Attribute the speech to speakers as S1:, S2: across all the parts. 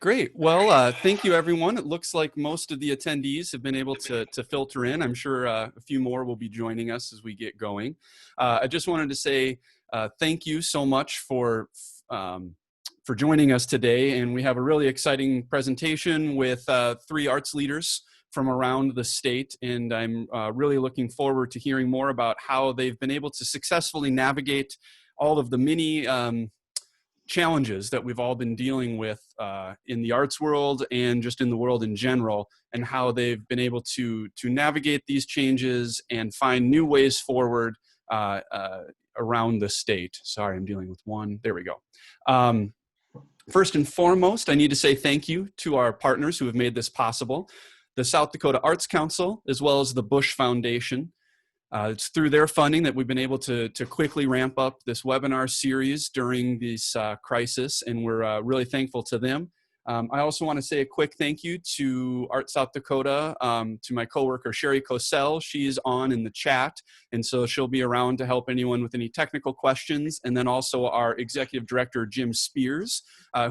S1: Great. Well, thank you, everyone. It looks like most of the attendees have been able to filter in. I'm sure a few more will be joining us as we get going. I just wanted to say thank you so much for joining us today. And we have a really exciting presentation with three arts leaders from around the state. And I'm really looking forward to hearing more about how they've been able to successfully navigate all of the many challenges that we've all been dealing with in the arts world and just in the world in general, and how they've been able to navigate these changes and find new ways forward around the state. Sorry, I'm dealing with one. There we go. First and foremost, I need to say thank you to our partners who have made this possible, the South Dakota Arts Council, as well as the Bush Foundation. It's through their funding that we've been able to quickly ramp up this webinar series during this crisis, and we're really thankful to them. I also want to say a quick thank you to Art South Dakota, to my coworker Sherry Cosell. She's on in the chat, and so she'll be around to help anyone with any technical questions. And then also our Executive Director, Jim Spears,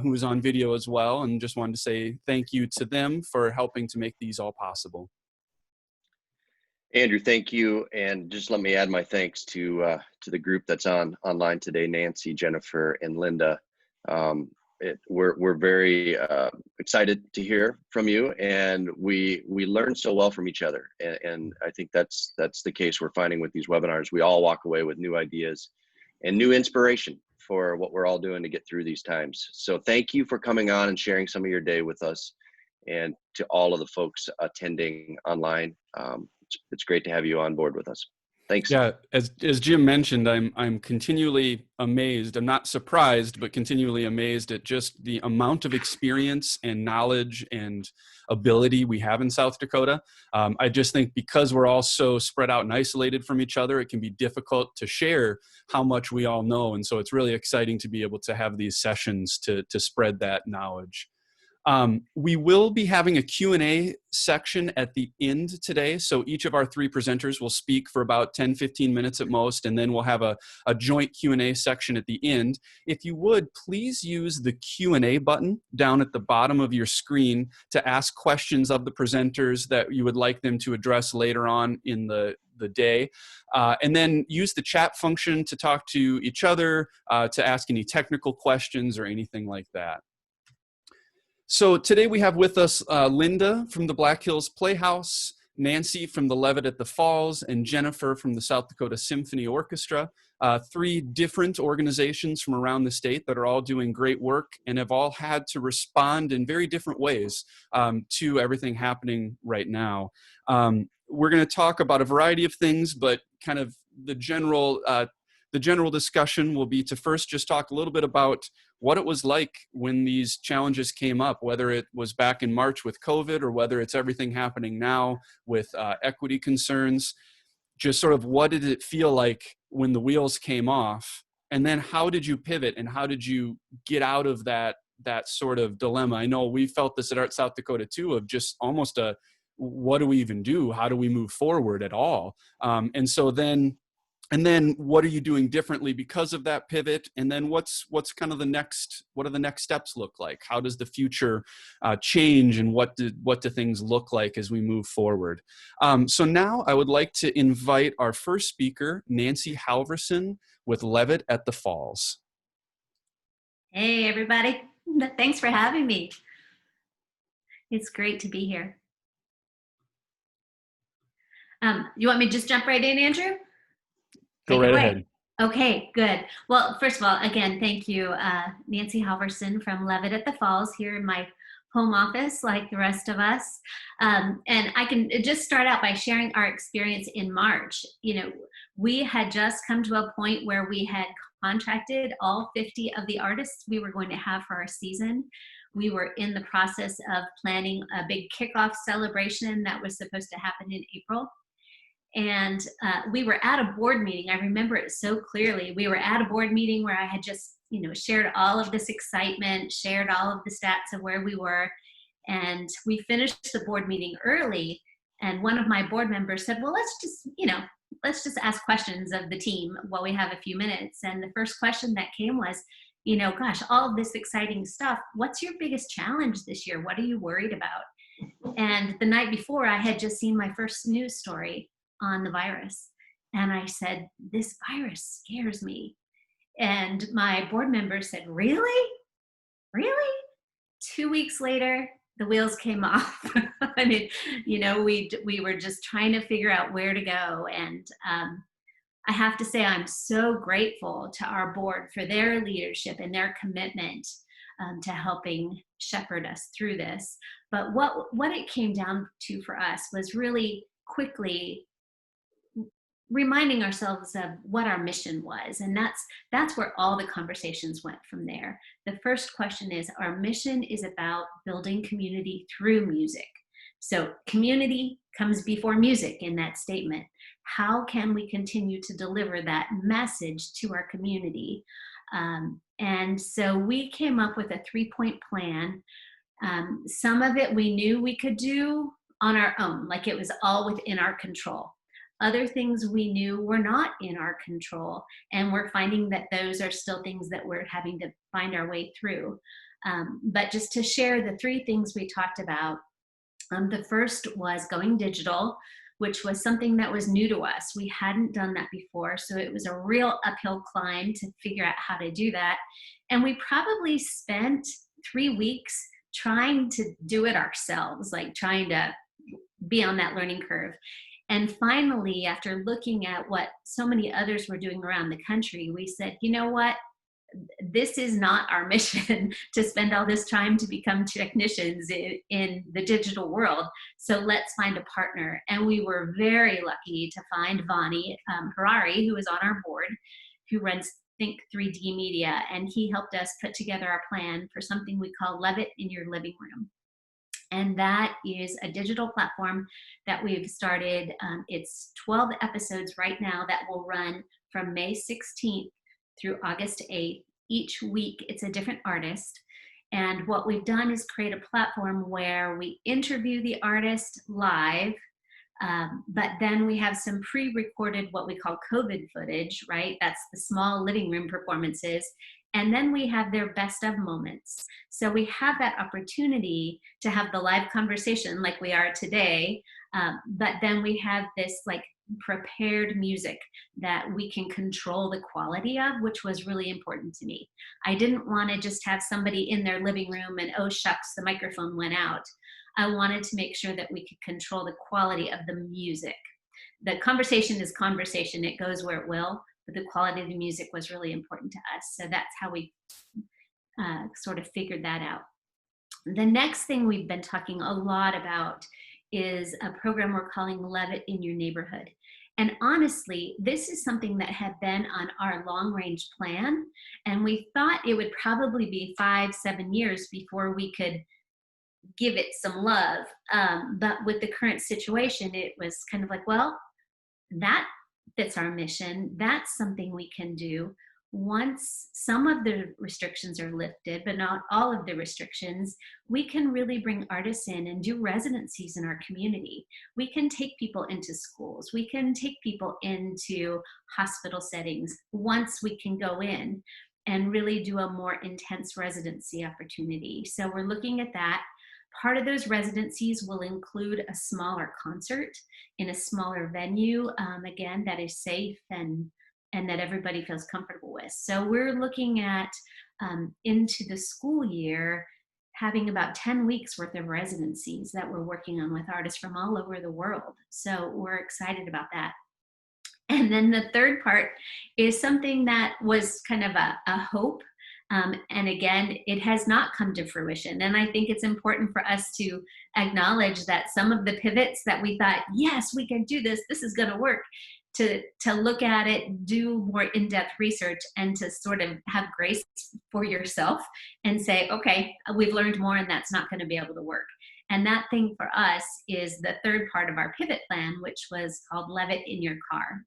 S1: who is on video as well, and just wanted to say thank you to them for helping to make these all possible.
S2: Andrew, thank you, and just let me add my thanks to the group that's online today, Nancy, Jennifer, and Linda. We're very excited to hear from you, and we learn so well from each other, and I think that's the case we're finding with these webinars. We all walk away with new ideas and new inspiration for what we're all doing to get through these times. So thank you for coming on and sharing some of your day with us, and to all of the folks attending online. It's great to have you on board with us. Thanks.
S1: Yeah, as Jim mentioned, I'm continually amazed. I'm not surprised, but continually amazed at just the amount of experience and knowledge and ability we have in South Dakota. I just think because we're all so spread out and isolated from each other, it can be difficult to share how much we all know. And so it's really exciting to be able to have these sessions to spread that knowledge. We will be having a Q&A section at the end today. So each of our three presenters will speak for about 10-15 minutes at most, and then we'll have a joint Q&A section at the end. If you would, please use the Q&A button down at the bottom of your screen to ask questions of the presenters that you would like them to address later on in the day. And then use the chat function to talk to each other, to ask any technical questions or anything like that. So today we have with us Linda from the Black Hills Playhouse, Nancy from the Levitt at the Falls, and Jennifer from the South Dakota Symphony Orchestra, three different organizations from around the state that are all doing great work and have all had to respond in very different ways to everything happening right now. We're going to talk about a variety of things, but kind of the general discussion will be to first just talk a little bit about what it was like when these challenges came up, whether it was back in March with COVID or whether it's everything happening now with equity concerns. Just sort of what did it feel like when the wheels came off? And then how did you pivot and how did you get out of that sort of dilemma? I know we felt this at Art South Dakota too, of just almost what do we even do? How do we move forward at all? And then what are you doing differently because of that pivot? And then what's kind of what do the next steps look like? How does the future change, and what do things look like as we move forward? So now I would like to invite our first speaker, Nancy Halverson with Levitt at the Falls.
S3: Hey, everybody. Thanks for having me. It's great to be here. You want me to just jump right in, Andrew?
S1: Go right ahead.
S3: Okay, good. Well, first of all, again, thank you, Nancy Halverson from Levitt at the Falls, here in my home office like the rest of us. And I can just start out by sharing our experience in March. You know, we had just come to a point where we had contracted all 50 of the artists we were going to have for our season. We were in the process of planning a big kickoff celebration that was supposed to happen in April. And we were at a board meeting. I remember it so clearly. We were at a board meeting where I had just, shared all of this excitement, shared all of the stats of where we were. And we finished the board meeting early. And one of my board members said, well, let's just ask questions of the team while we have a few minutes. And the first question that came was, gosh, all of this exciting stuff. What's your biggest challenge this year? What are you worried about? And the night before, I had just seen my first news story on the virus. And I said, this virus scares me. And my board member said, really? Really? 2 weeks later, the wheels came off. I mean, we were just trying to figure out where to go. And I have to say, I'm so grateful to our board for their leadership and their commitment to helping shepherd us through this. But what it came down to for us was really quickly reminding ourselves of what our mission was. And that's where all the conversations went from there. The first question is, our mission is about building community through music. So community comes before music in that statement. How can we continue to deliver that message to our community? And so we came up with a 3-point plan. Some of it we knew we could do on our own, like it was all within our control. Other things we knew were not in our control, and we're finding that those are still things that we're having to find our way through. But just to share the 3 things we talked about, the first was going digital, which was something that was new to us. We hadn't done that before, so it was a real uphill climb to figure out how to do that. And we probably spent 3 weeks trying to do it ourselves, like trying to be on that learning curve. And finally, after looking at what so many others were doing around the country, we said, you know what? This is not our mission to spend all this time to become technicians in the digital world. So let's find a partner. And we were very lucky to find Vani Harari, who is on our board, who runs Think 3D Media. And he helped us put together our plan for something we call Levitt in Your Living Room. And that is a digital platform that we've started. It's 12 episodes right now that will run from May 16th through August 8th. Each week, it's a different artist. And what we've done is create a platform where we interview the artist live, but then we have some pre-recorded what we call COVID footage, right? That's the small living room performances. And then we have their best of moments. So we have that opportunity to have the live conversation like we are today, but then we have this like prepared music that we can control the quality of, which was really important to me. I didn't want to just have somebody in their living room and, oh shucks, the microphone went out. I wanted to make sure that we could control the quality of the music. The conversation is conversation, it goes where it will, but the quality of the music was really important to us. So that's how we sort of figured that out. The next thing we've been talking a lot about is a program we're calling Levitt in Your Neighborhood. And honestly, this is something that had been on our long range plan. And we thought it would probably be 5-7 years before we could give it some love. But with the current situation, it was kind of like, well, that fits our mission. That's something we can do. Once some of the restrictions are lifted, but not all of the restrictions, we can really bring artists in and do residencies in our community. We can take people into schools. We can take people into hospital settings once we can go in and really do a more intense residency opportunity. So we're looking at that. Part of those residencies will include a smaller concert in a smaller venue, again, that is safe and that everybody feels comfortable with. So we're looking at into the school year, having about 10 weeks worth of residencies that we're working on with artists from all over the world. So we're excited about that. And then the third part is something that was kind of a hope. And again, it has not come to fruition. And I think it's important for us to acknowledge that some of the pivots that we thought, yes, we can do this, this is going to work, to look at it, do more in-depth research, and to sort of have grace for yourself and say, okay, we've learned more and that's not going to be able to work. And that thing for us is the third part of our pivot plan, which was called Levitt in Your Car.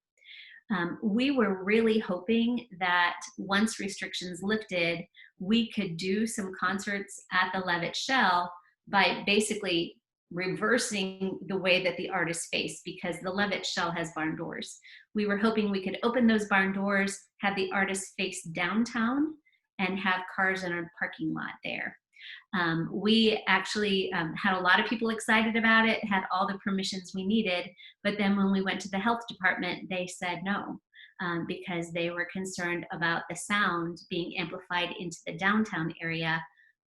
S3: We were really hoping that once restrictions lifted, we could do some concerts at the Levitt Shell by basically reversing the way that the artists face, because the Levitt Shell has barn doors. We were hoping we could open those barn doors, have the artists face downtown, and have cars in our parking lot there. We actually had a lot of people excited about it, had all the permissions we needed, but then when we went to the health department, they said no, because they were concerned about the sound being amplified into the downtown area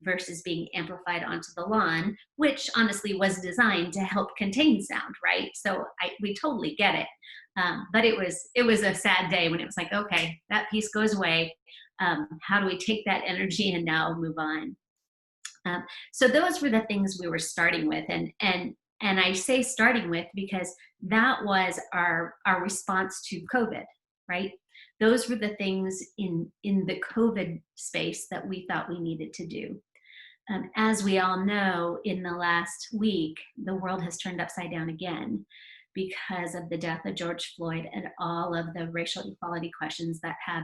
S3: versus being amplified onto the lawn, which honestly was designed to help contain sound, right? So we totally get it. But it was a sad day when it was like, okay, that piece goes away. How do we take that energy and now move on? So those were the things we were starting with, and I say starting with because that was our response to COVID, right? Those were the things in the COVID space that we thought we needed to do. As we all know, in the last week, the world has turned upside down again because of the death of George Floyd and all of the racial equality questions that have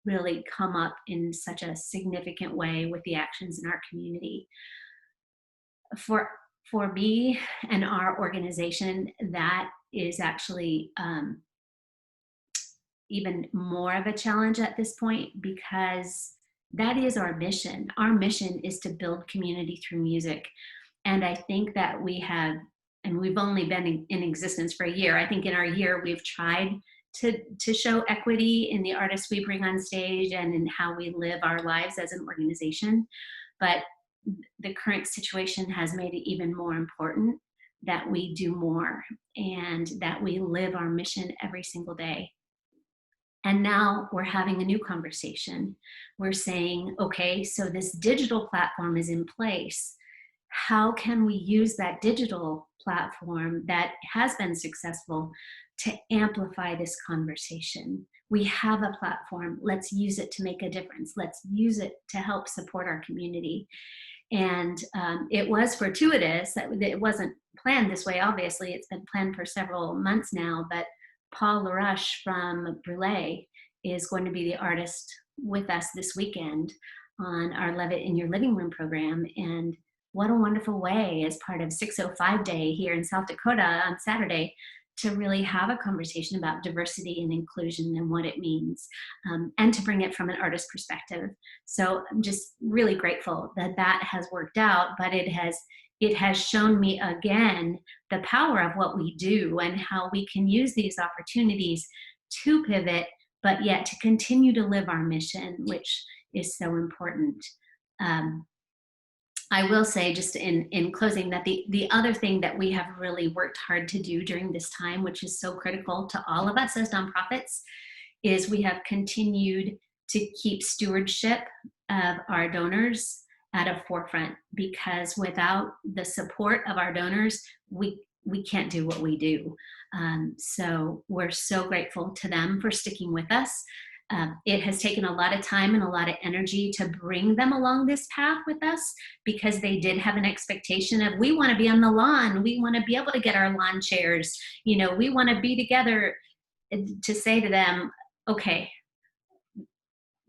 S3: really come up in such a significant way with the actions in our community. For me and our organization, that is actually even more of a challenge at this point, because that is our mission. Our mission is to build community through music. And I think that we have, and we've only been in existence for a year. I think in our year, we've tried to show equity in the artists we bring on stage and in how we live our lives as an organization. But the current situation has made it even more important that we do more and that we live our mission every single day. And now we're having a new conversation. We're saying, okay, so this digital platform is in place. How can we use that digital platform that has been successful to amplify this conversation? We have a platform. Let's use it to make a difference. Let's use it to help support our community. And it was fortuitous. It wasn't planned this way, obviously. It's been planned for several months now, but Paul LaRush from Brule is going to be the artist with us this weekend on our Levitt in Your Living Room program. And what a wonderful way, as part of 605 Day here in South Dakota on Saturday, to really have a conversation about diversity and inclusion and what it means, and to bring it from an artist perspective. So I'm just really grateful that that has worked out, but it has shown me again the power of what we do and how we can use these opportunities to pivot, but yet to continue to live our mission, which is so important. I will say, just in closing, that the other thing that we have really worked hard to do during this time, which is so critical to all of us as nonprofits, is we have continued to keep stewardship of our donors at a forefront, because without the support of our donors, we can't do what we do. So we're so grateful to them for sticking with us. It has taken a lot of time and a lot of energy to bring them along this path with us, because they did have an expectation of, we want to be on the lawn, we want to be able to get our lawn chairs, we want to be together. To say to them, okay,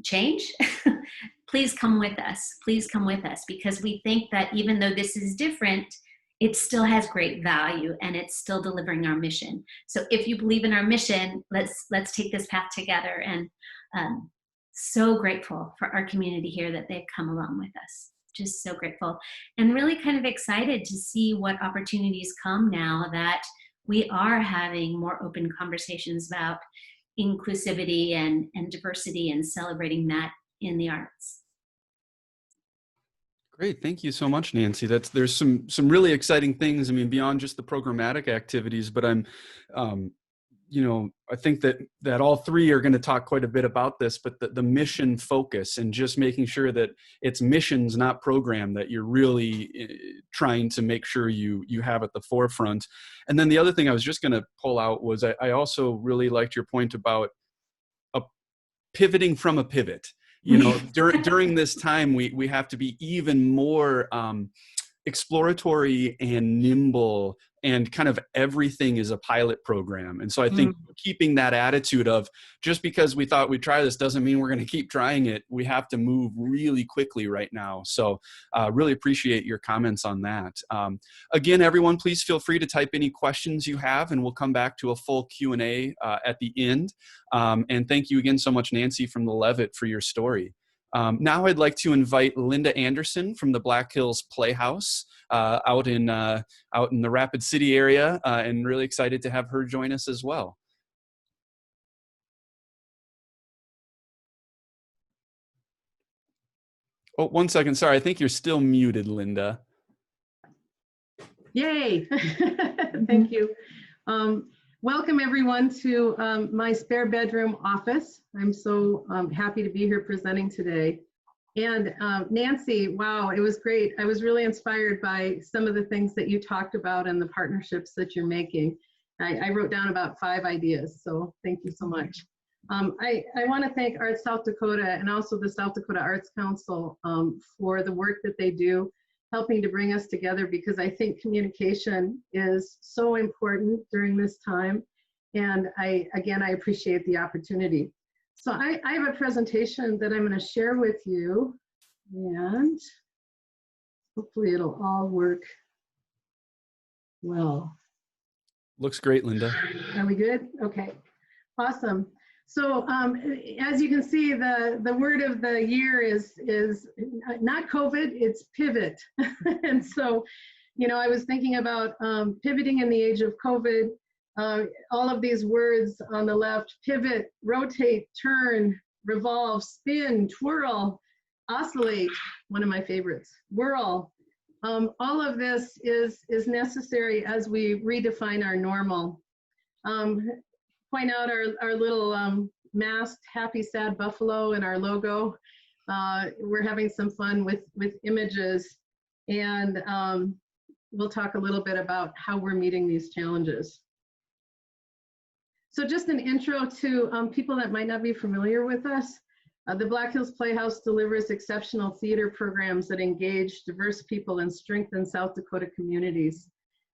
S3: change, please come with us, because we think that even though this is different, it still has great value and it's still delivering our mission. So if you believe in our mission, let's take this path together. And so grateful for our community here that they've come along with us. Just so grateful, and really kind of excited to see what opportunities come now that we are having more open conversations about inclusivity and diversity and celebrating that in the arts.
S1: Great. Thank you so much, Nancy. There's some really exciting things. I mean, beyond just the programmatic activities, but I think that all three are going to talk quite a bit about this, but the mission focus and just making sure that it's missions, not program, that you're really trying to make sure you have at the forefront. And then the other thing I was just going to pull out was I also really liked your point about pivoting from a pivot. During this time, we have to be even more exploratory and nimble, and kind of everything is a pilot program. And so I think keeping that attitude of, just because we thought we'd try this doesn't mean we're going to keep trying it. We have to move really quickly right now. So really appreciate your comments on that. Again, everyone, please feel free to type any questions you have, and we'll come back to a full Q&A at the end. And thank you again so much, Nancy from the Levitt, for your story. Now I'd like to invite Linda Anderson from the Black Hills Playhouse out in the Rapid City area, and really excited to have her join us as well. Oh, 1 second. Sorry, I think you're still muted, Linda.
S4: Yay! Thank you. Welcome everyone to my spare bedroom office. I'm so happy to be here presenting today. And Nancy, wow, it was great. I was really inspired by some of the things that you talked about and the partnerships that you're making. I wrote down about 5 ideas, so thank you so much. I want to thank Arts South Dakota and also the South Dakota Arts Council for the work that they do, helping to bring us together, because I think communication is so important during this time. And again, I appreciate the opportunity. So I have a presentation that I'm going to share with you, and hopefully it'll all work well.
S1: Looks great, Linda.
S4: Are we good? Okay, awesome. So as you can see, the word of the year is not COVID, it's pivot. And so, you know, I was thinking about pivoting in the age of COVID. All of these words on the left: pivot, rotate, turn, revolve, spin, twirl, oscillate, one of my favorites, whirl. All of this is necessary as we redefine our normal. Point out our little masked happy sad buffalo in our logo. We're having some fun with images, and we'll talk a little bit about how we're meeting these challenges. So just an intro to people that might not be familiar with us. The Black Hills Playhouse delivers exceptional theater programs that engage diverse people and strengthen South Dakota communities.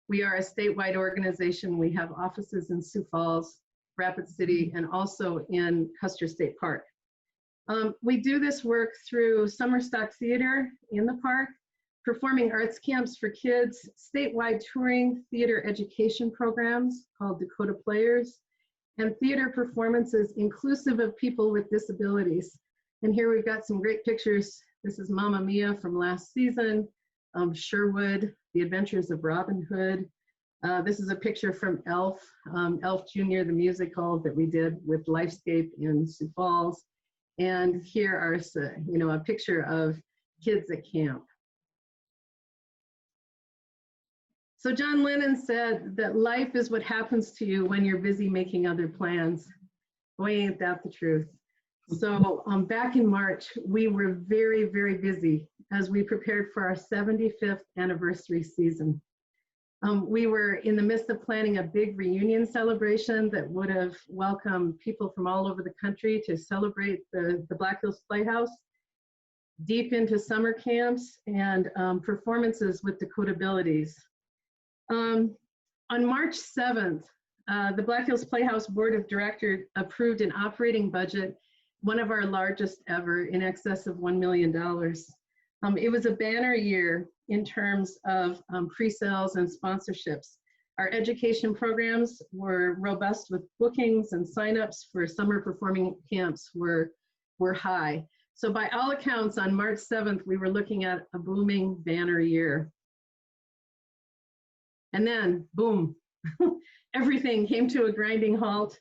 S4: We are a statewide organization. We have offices in Sioux Falls, Rapid City, and also in Custer State Park. We do this work through summer stock theater in the park, performing arts camps for kids, statewide touring theater education programs called Dakota Players, and theater performances inclusive of people with disabilities. And here we've got some great pictures. This is Mamma Mia from last season, Sherwood, The Adventures of Robin Hood. This is a picture from Elf, Elf Jr., the musical that we did with Lifescape in Sioux Falls. And here are, you know, a picture of kids at camp. So John Lennon said that life is what happens to you when you're busy making other plans. Boy, ain't that the truth. So back in March, we were very, very busy as we prepared for our 75th anniversary season. We were in the midst of planning a big reunion celebration that would have welcomed people from all over the country to celebrate the Black Hills Playhouse, deep into summer camps and performances with Dakota Abilities. On March 7th, the Black Hills Playhouse Board of Directors approved an operating budget, one of our largest ever, in excess of $1 million. It was a banner year in terms of pre-sales and sponsorships. Our education programs were robust with bookings, and signups for summer performing camps were high. So by all accounts, on March 7th, we were looking at a booming banner year. And then, boom, everything came to a grinding halt.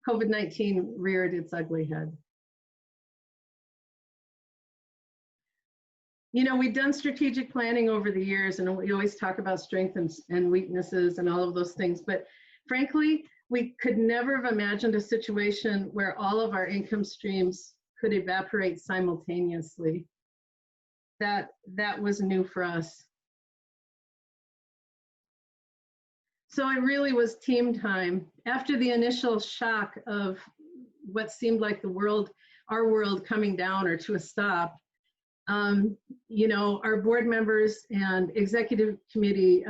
S4: COVID-19 reared its ugly head. You know, we've done strategic planning over the years, and we always talk about strengths and weaknesses and all of those things. But frankly, we could never have imagined a situation where all of our income streams could evaporate simultaneously. That was new for us. So it really was team time. After the initial shock of what seemed like our world coming down or to a stop, you know, our board members and executive committee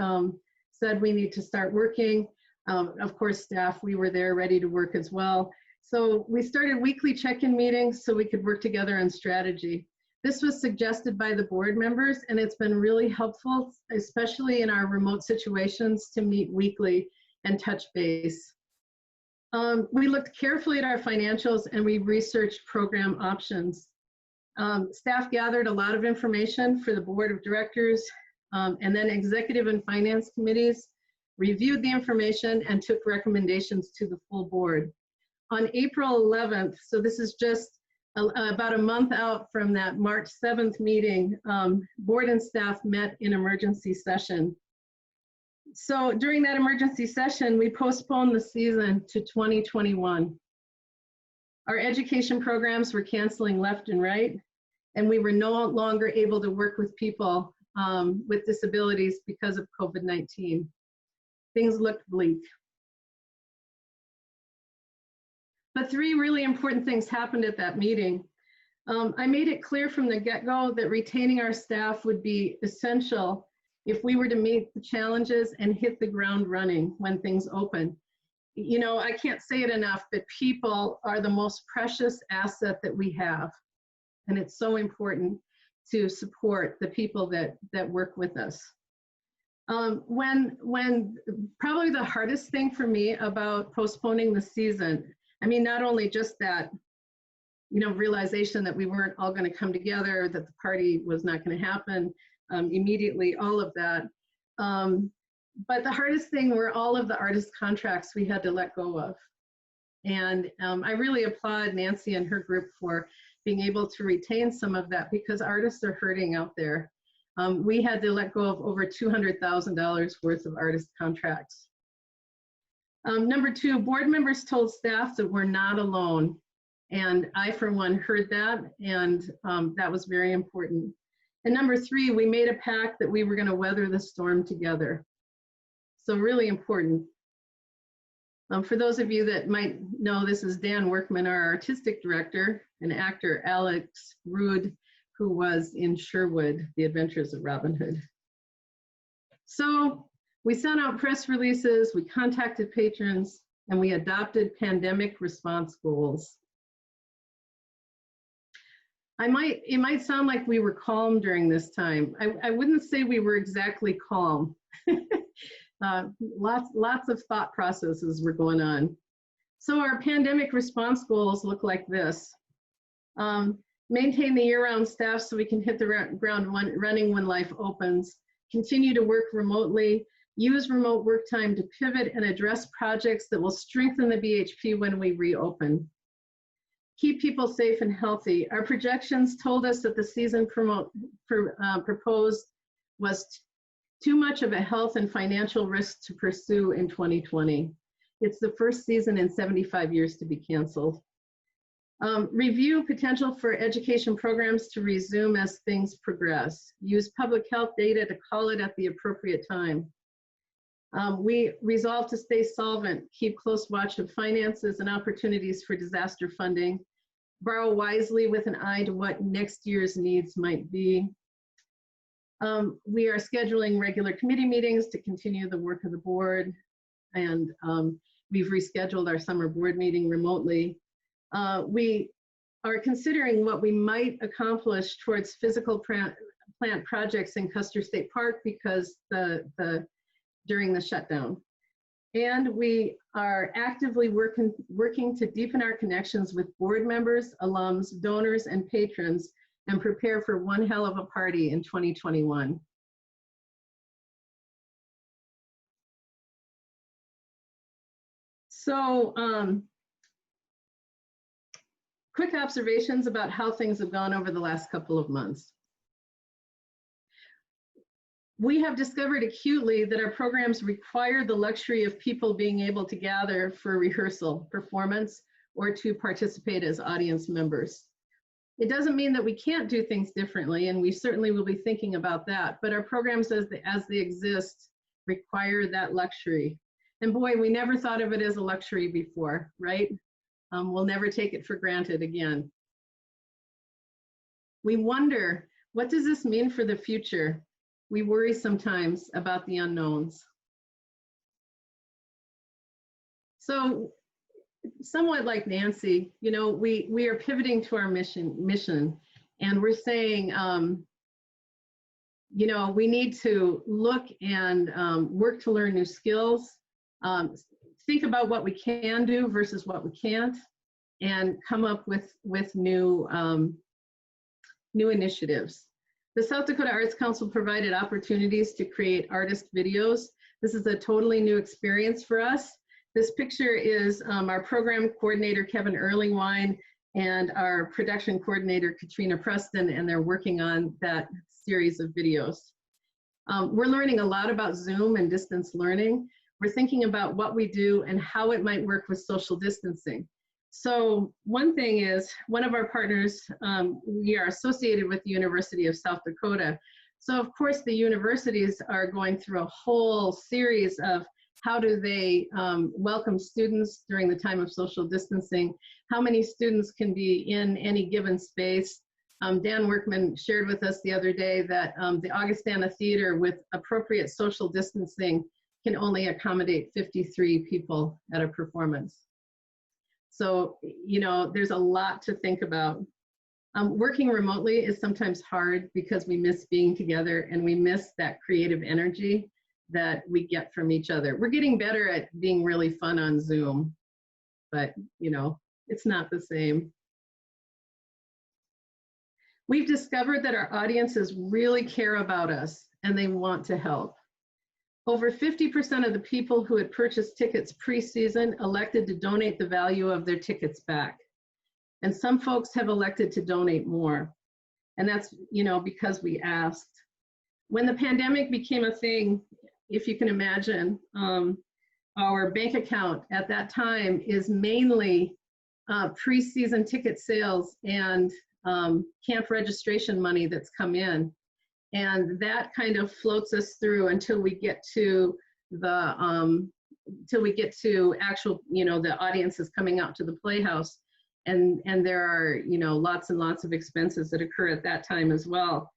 S4: said we need to start working. Of course, staff, we were there ready to work as well. So we started weekly check-in meetings so we could work together on strategy. This was suggested by the board members, and it's been really helpful, especially in our remote situations, to meet weekly and touch base. We looked carefully at our financials, and we researched program options. Staff gathered a lot of information for the board of directors, and then executive and finance committees reviewed the information and took recommendations to the full board. On April 11th, so this is just about a month out from that March 7th meeting, board and staff met in emergency session. So during that emergency session, we postponed the season to 2021. Our education programs were canceling left and right, and we were no longer able to work with people with disabilities because of COVID-19. Things looked bleak. But three really important things happened at that meeting. I made it clear from the get-go that retaining our staff would be essential if we were to meet the challenges and hit the ground running when things open. You know, I can't say it enough, but people are the most precious asset that we have. And it's so important to support the people that work with us. When probably the hardest thing for me about postponing the season, I mean, not only just that, you know, realization that we weren't all going to come together, that the party was not going to happen immediately, all of that. But the hardest thing were all of the artist contracts we had to let go of. And I really applaud Nancy and her group for being able to retain some of that, because artists are hurting out there. We had to let go of over $200,000 worth of artist contracts. Number two, board members told staff that we're not alone. And I, for one, heard that, and that was very important. And number three, we made a pact that we were going to weather the storm together. So really important. For those of you that might know, this is Dan Workman, our artistic director, and actor Alex Rude, who was in Sherwood, The Adventures of Robin Hood. So we sent out press releases, we contacted patrons, and we adopted pandemic response goals. It might sound like we were calm during this time. I wouldn't say we were exactly calm. Lots of thought processes were going on. So our pandemic response goals look like this. Maintain the year-round staff so we can hit the ground running when life opens. Continue to work remotely. Use remote work time to pivot and address projects that will strengthen the BHP when we reopen. Keep people safe and healthy. Our projections told us that the season proposed was too much of a health and financial risk to pursue in 2020. It's the first season in 75 years to be canceled. Review potential for education programs to resume as things progress. Use public health data to call it at the appropriate time. We resolve to stay solvent, keep close watch of finances and opportunities for disaster funding, borrow wisely with an eye to what next year's needs might be. We are scheduling regular committee meetings to continue the work of the board, and we've rescheduled our summer board meeting remotely. We are considering what we might accomplish towards physical plant projects in Custer State Park because during the shutdown. And we are actively working to deepen our connections with board members, alums, donors, and patrons, and prepare for one hell of a party in 2021. So, quick observations about how things have gone over the last couple of months. We have discovered acutely that our programs require the luxury of people being able to gather for rehearsal, performance, or to participate as audience members. It doesn't mean that we can't do things differently, and we certainly will be thinking about that, but our programs as they exist require that luxury. And boy, we never thought of it as a luxury before, right? We'll never take it for granted again. We wonder, what does this mean for the future? We worry sometimes about the unknowns. So, somewhat like Nancy, you know, we are pivoting to our mission, and we're saying, you know, we need to look and work to learn new skills, think about what we can do versus what we can't, and come up with new new initiatives. The South Dakota Arts Council provided opportunities to create artist videos. This is a totally new experience for us. This picture is our program coordinator, Kevin Erlingwine, and our production coordinator, Katrina Preston, and they're working on that series of videos. We're learning a lot about Zoom and distance learning. We're thinking about what we do and how it might work with social distancing. So one thing is, one of our partners, we are associated with the University of South Dakota. So of course the universities are going through a whole series of how do they welcome students during the time of social distancing, how many students can be in any given space. Dan Workman shared with us the other day that the Augustana Theater with appropriate social distancing can only accommodate 53 people at a performance. So, you know, there's a lot to think about. Working remotely is sometimes hard because we miss being together and we miss that creative energy that we get from each other. We're getting better at being really fun on Zoom, but, you know, it's not the same. We've discovered that our audiences really care about us and they want to help. Over 50% of the people who had purchased tickets pre-season elected to donate the value of their tickets back. And some folks have elected to donate more. And that's, you know, because we asked. When the pandemic became a thing, if you can imagine, our bank account at that time is mainly pre-season ticket sales and camp registration money that's come in. And that kind of floats us through until we get to the, actual, you know, the audiences coming out to the Playhouse. And there are, you know, lots and lots of expenses that occur at that time as well.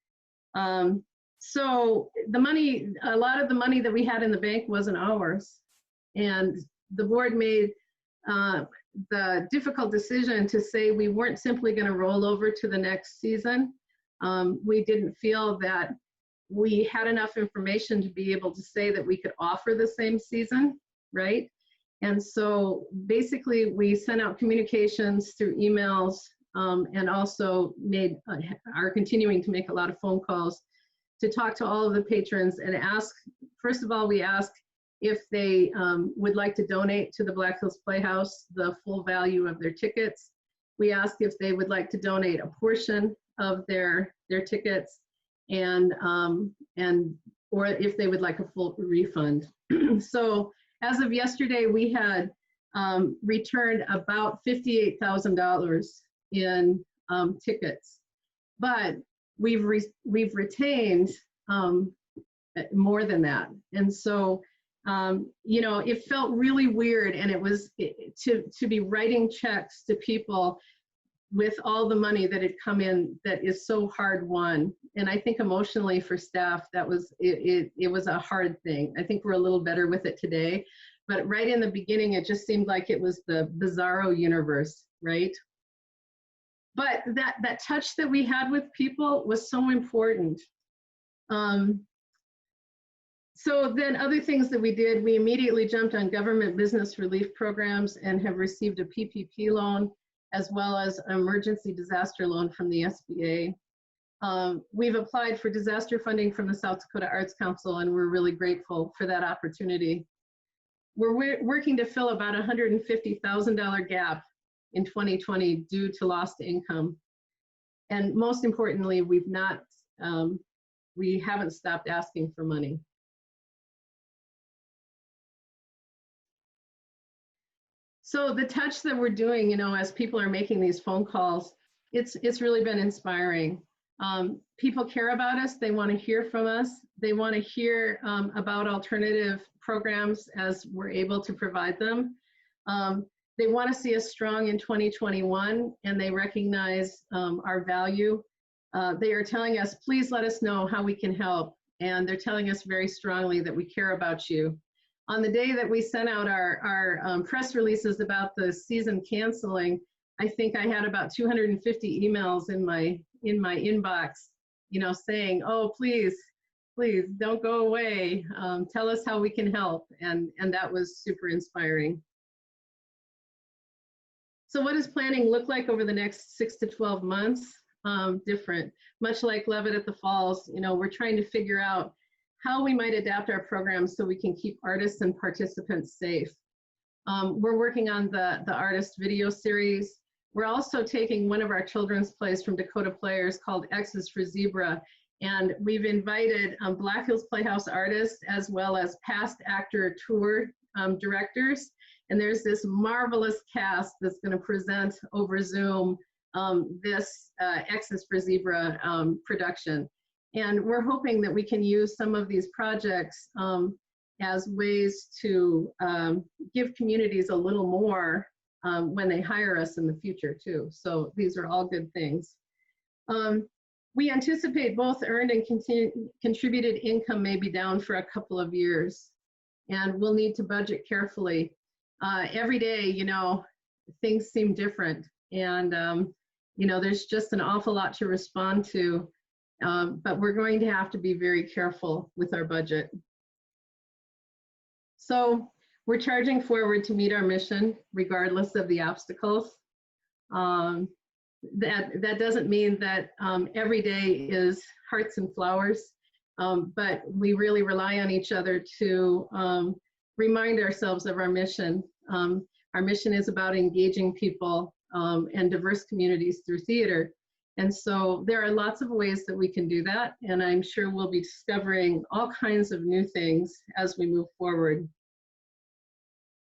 S4: So the money, a lot of the money that we had in the bank wasn't ours. And the board made the difficult decision to say we weren't simply going to roll over to the next season. We didn't feel that we had enough information to be able to say that we could offer the same season, right? And so basically we sent out communications through emails and also are continuing to make a lot of phone calls to talk to all of the patrons and ask, first of all, we ask if they would like to donate to the Black Hills Playhouse the full value of their tickets. We ask if they would like to donate a portion of their tickets and or if they would like a full refund. So as of yesterday, we had returned about $58,000 in tickets, but we've retained more than that. And so, you know, it felt really weird, and it was to be writing checks to people with all the money that had come in that is so hard won. And I think emotionally for staff, that was, it was a hard thing. I think we're a little better with it today, but right in the beginning, it just seemed like it was the bizarro universe, right? But that touch that we had with people was so important. So then other things that we did, we immediately jumped on government business relief programs and have received a PPP loan, as well as an emergency disaster loan from the SBA. We've applied for disaster funding from the South Dakota Arts Council, and we're really grateful for that opportunity. We're working to fill about a $150,000 gap in 2020 due to lost income. And most importantly, we haven't stopped asking for money. So the touch that we're doing, you know, as people are making these phone calls, it's really been inspiring. People care about us. They want to hear from us. They want to hear about alternative programs as we're able to provide them. They want to see us strong in 2021, and they recognize our value. They are telling us, please let us know how we can help. And they're telling us very strongly that we care about you. On the day that we sent out our press releases about the season canceling, I think I had about 250 emails in my inbox, you know, saying, oh, please don't go away. Tell us how we can help. And that was super inspiring. So what does planning look like over the next 6 to 12 months? different. Much like Levitt at the Falls, we're trying to figure out how we might adapt our programs so we can keep artists and participants safe. We're working on the artist video series. We're also taking one of our children's plays from Dakota Players called X is for Zebra, and we've invited Black Hills Playhouse artists as well as past actor tour directors. And there's this marvelous cast that's going to present over Zoom this X is for Zebra production. And we're hoping that we can use some of these projects as ways to give communities a little more when they hire us in the future too. So these are all good things. We anticipate both earned and contributed income may be down for a couple of years, and we'll need to budget carefully. Every day, things seem different, and there's just an awful lot to respond to, but we're going to have to be very careful with our budget. So we're charging forward to meet our mission, regardless of the obstacles. That doesn't mean that every day is hearts and flowers, but we really rely on each other to remind ourselves of our mission. Our mission is about engaging people and diverse communities through theater. And so there are lots of ways that we can do that, and I'm sure we'll be discovering all kinds of new things as we move forward.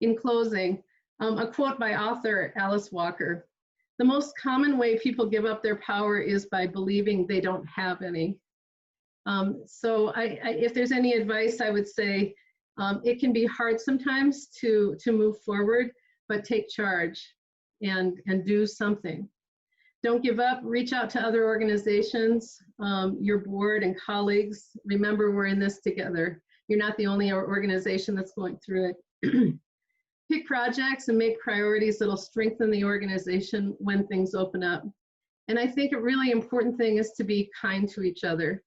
S4: In closing, a quote by author Alice Walker: "The most common way people give up their power is by believing they don't have any." So if there's any advice, I would say it can be hard sometimes to move forward, but take charge and do something. Don't give up. Reach out to other organizations, your board and colleagues. Remember, we're in this together. You're not the only organization that's going through it. Pick projects and make priorities that'll strengthen the organization when things open up. And I think a really important thing is to be kind to each other.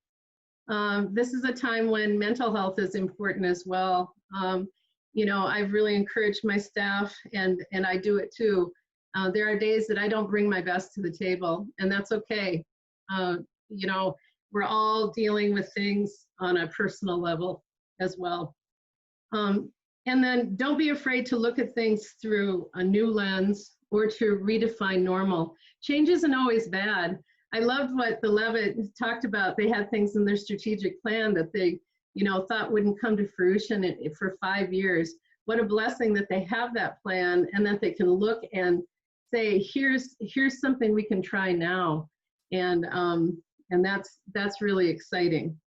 S4: This is a time when mental health is important as well. I've really encouraged my staff, and I do it too. There are days that I don't bring my best to the table, and that's okay. We're all dealing with things on a personal level as well. And then don't be afraid to look at things through a new lens or to redefine normal. Change isn't always bad. I loved what the Levitt talked about. They had things in their strategic plan that they, thought wouldn't come to fruition for 5 years. What a blessing that they have that plan and that they can look and say, here's something we can try now. And that's really exciting.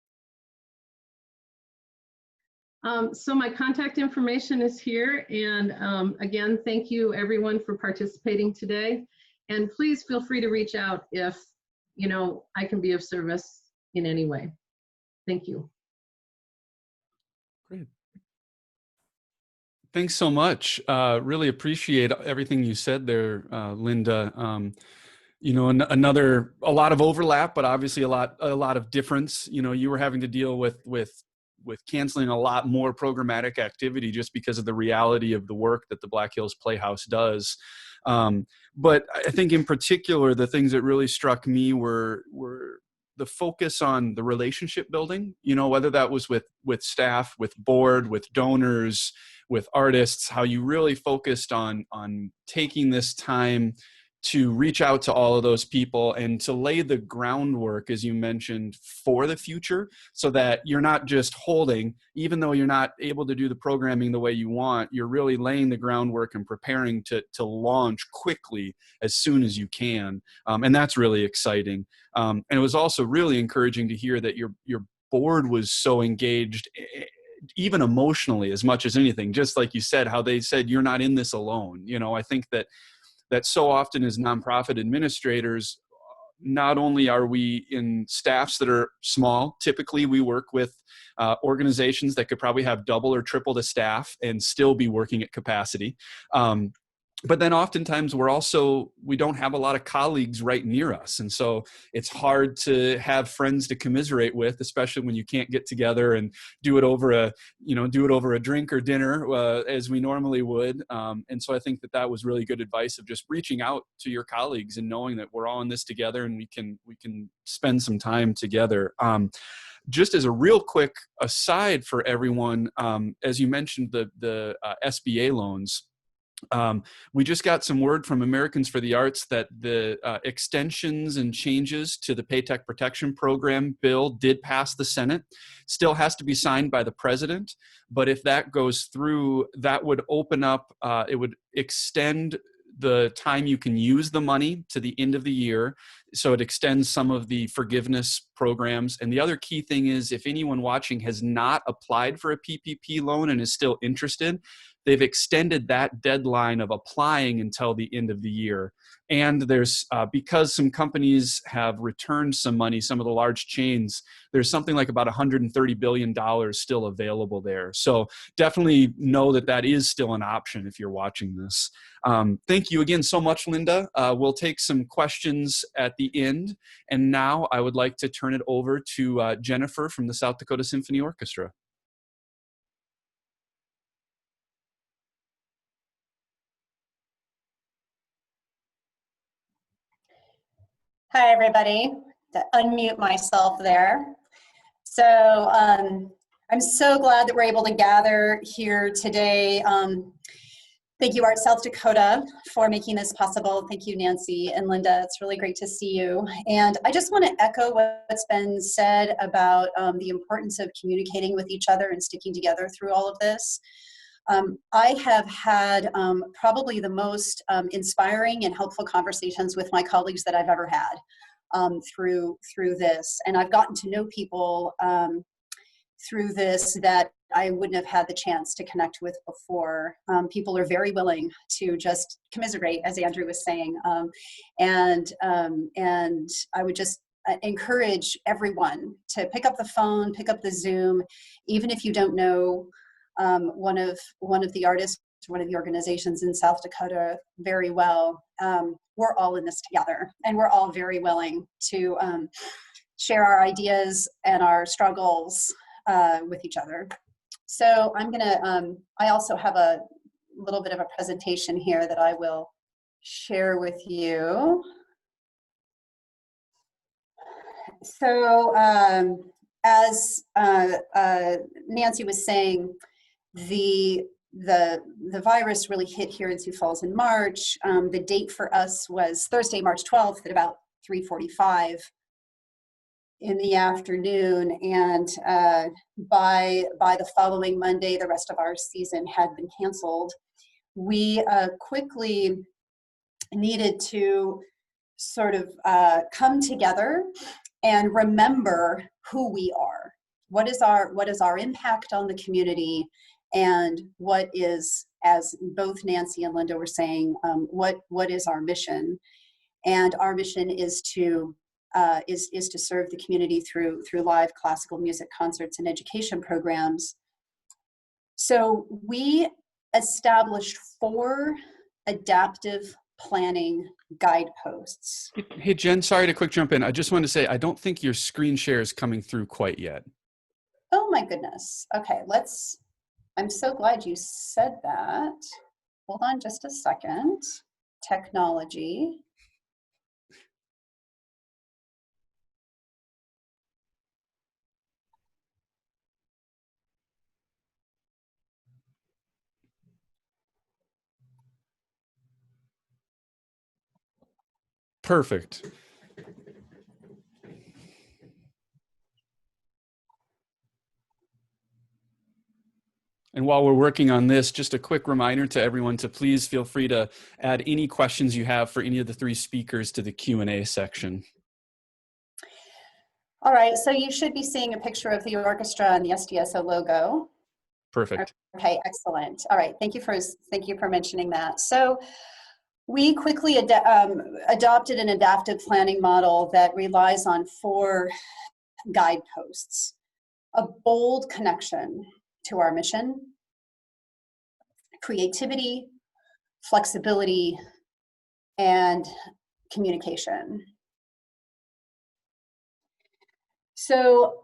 S4: So my contact information is here, and again, thank you everyone for participating today, and please feel free to reach out if I can be of service in any way. Thank you.
S1: Great. Thanks so much. Really appreciate everything you said there, Linda. A lot of overlap, but obviously a lot of difference. You were having to deal with canceling a lot more programmatic activity just because of the reality of the work that the Black Hills Playhouse does. But I think in particular, the things that really struck me were the focus on the relationship building, whether that was with staff, with board, with donors, with artists, how you really focused on taking this time to reach out to all of those people and to lay the groundwork, as you mentioned, for the future, so that you're not just holding, even though you're not able to do the programming the way you want, you're really laying the groundwork and preparing to launch quickly as soon as you can. And that's really exciting. And it was also really encouraging to hear that your board was so engaged, even emotionally, as much as anything, just like you said, how they said, you're not in this alone. I think that so often as nonprofit administrators, not only are we in staffs that are small, typically we work with organizations that could probably have double or triple the staff and still be working at capacity. but then oftentimes we don't have a lot of colleagues right near us. And so it's hard to have friends to commiserate with, especially when you can't get together and do it over a drink or dinner as we normally would. And so I think that was really good advice of just reaching out to your colleagues and knowing that we're all in this together and we can spend some time together. Just as a real quick aside for everyone, as you mentioned, the SBA loans, we just got some word from Americans for the Arts that the extensions and changes to the Paycheck Protection Program bill did pass the Senate. Still has to be signed by the president, but if that goes through, that would open up, it would extend the time you can use the money to the end of the year. So it extends some of the forgiveness programs. And the other key thing is, if anyone watching has not applied for a PPP loan and is still interested, they've extended that deadline of applying until the end of the year. And there's, because some companies have returned some money, some of the large chains, there's something like about $130 billion still available there. So definitely know that is still an option if you're watching this. Thank you again so much, Linda. We'll take some questions at the end. And now I would like to turn it over to Jennifer from the South Dakota Symphony Orchestra.
S5: Hi, everybody. To unmute myself there. So I'm so glad that we're able to gather here today. Thank you, Art South Dakota, for making this possible. Thank you, Nancy and Linda. It's really great to see you. And I just want to echo what's been said about the importance of communicating with each other and sticking together through all of this. I have had probably the most inspiring and helpful conversations with my colleagues that I've ever had through this. And I've gotten to know people through this that I wouldn't have had the chance to connect with before. People are very willing to just commiserate, as Andrew was saying. And I would just encourage everyone to pick up the phone, pick up the Zoom, even if you don't know one of the artists, one of the organizations in South Dakota very well. We're all in this together, and we're all very willing to share our ideas and our struggles with each other. So I'm gonna, I also have a little bit of a presentation here that I will share with you. So as Nancy was saying, the virus really hit here in Sioux Falls in March. The date for us was Thursday, March 12th at about 3:45 in the afternoon, and by the following Monday, the rest of our season had been canceled. We quickly needed to sort of come together and remember who we are. What is our impact on the community, and what is, as both Nancy and Linda were saying, what is our mission? And our mission is to serve the community through live classical music concerts and education programs. So we established 4 adaptive planning guideposts.
S1: Hey, Jen, sorry to quick jump in. I just wanted to say, I don't think your screen share is coming through quite yet.
S5: Oh my goodness. Okay, I'm so glad you said that. Hold on just a second. Technology.
S1: Perfect. And while we're working on this, just a quick reminder to everyone to please feel free to add any questions you have for any of the 3 speakers to the Q&A section.
S5: All right, so you should be seeing a picture of the orchestra and the SDSO logo.
S1: Perfect.
S5: Okay, excellent. All right, thank you for mentioning that. So we quickly adopted an adaptive planning model that relies on 4 guideposts: a bold connection to our mission, creativity, flexibility, and communication. So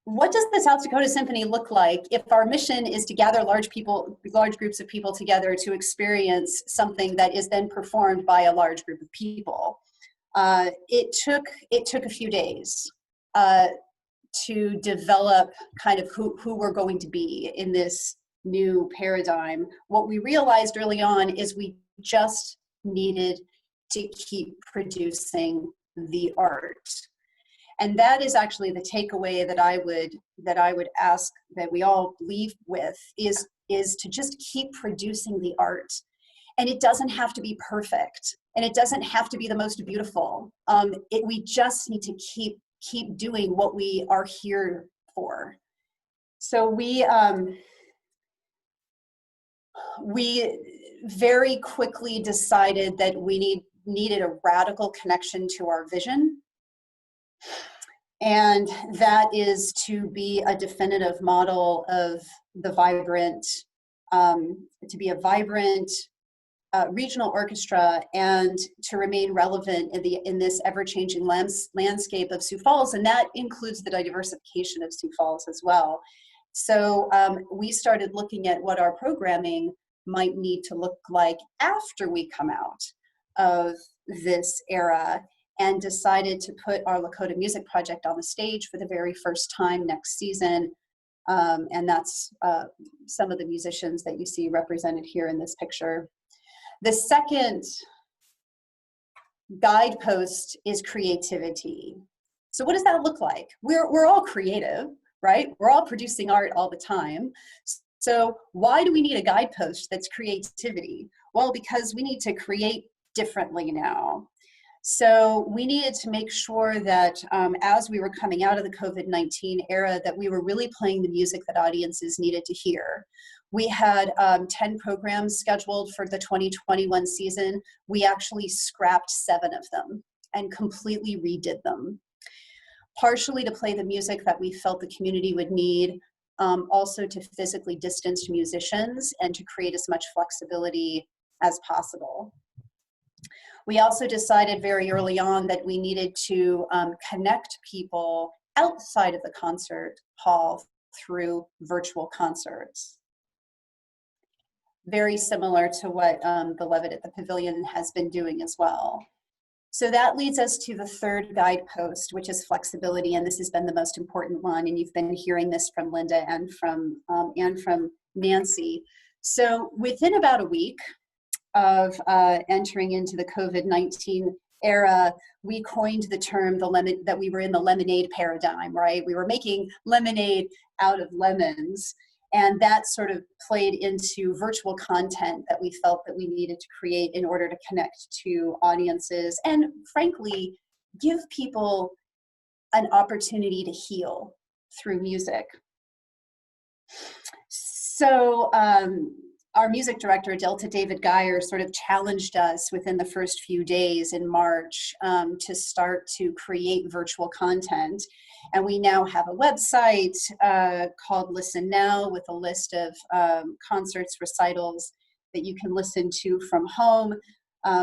S5: what does the South Dakota Symphony look like if our mission is to gather large groups of people together to experience something that is then performed by a large group of people? It took a few days to develop kind of who we're going to be in this new paradigm. What we realized early on is we just needed to keep producing the art. And that is actually the takeaway that I would ask that we all leave with is to just keep producing the art. And it doesn't have to be perfect, and it doesn't have to be the most beautiful. We just need to keep doing what we are here for. So we very quickly decided that we needed a radical connection to our vision. And that is to be a definitive model of the vibrant, to be a vibrant regional orchestra, and to remain relevant in this ever-changing landscape of Sioux Falls, and that includes the diversification of Sioux Falls as well. So we started looking at what our programming might need to look like after we come out of this era, and decided to put our Lakota Music Project on the stage for the very first time next season. And that's some of the musicians that you see represented here in this picture. The second guidepost is creativity. So what does that look like? We're all creative, right? We're all producing art all the time. So why do we need a guidepost that's creativity? Well, because we need to create differently now. So we needed to make sure that as we were coming out of the COVID-19 era, that we were really playing the music that audiences needed to hear. We had 10 programs scheduled for the 2021 season. We actually scrapped 7 of them and completely redid them. Partially to play the music that we felt the community would need, also to physically distance musicians and to create as much flexibility as possible. We also decided very early on that we needed to connect people outside of the concert hall through virtual concerts. Very similar to what the Levitt at the Pavilion has been doing as well. So that leads us to the third guidepost, which is flexibility, and this has been the most important one, and you've been hearing this from Linda and from Nancy. So within about a week of entering into the COVID-19 era, we coined the term that we were in the lemonade paradigm, right? We were making lemonade out of lemons, and that sort of played into virtual content that we felt that we needed to create in order to connect to audiences and, frankly, give people an opportunity to heal through music. So our music director, Delta David Geyer, sort of challenged us within the first few days in March to start to create virtual content. And we now have a website called Listen Now with a list of concerts, recitals that you can listen to from home.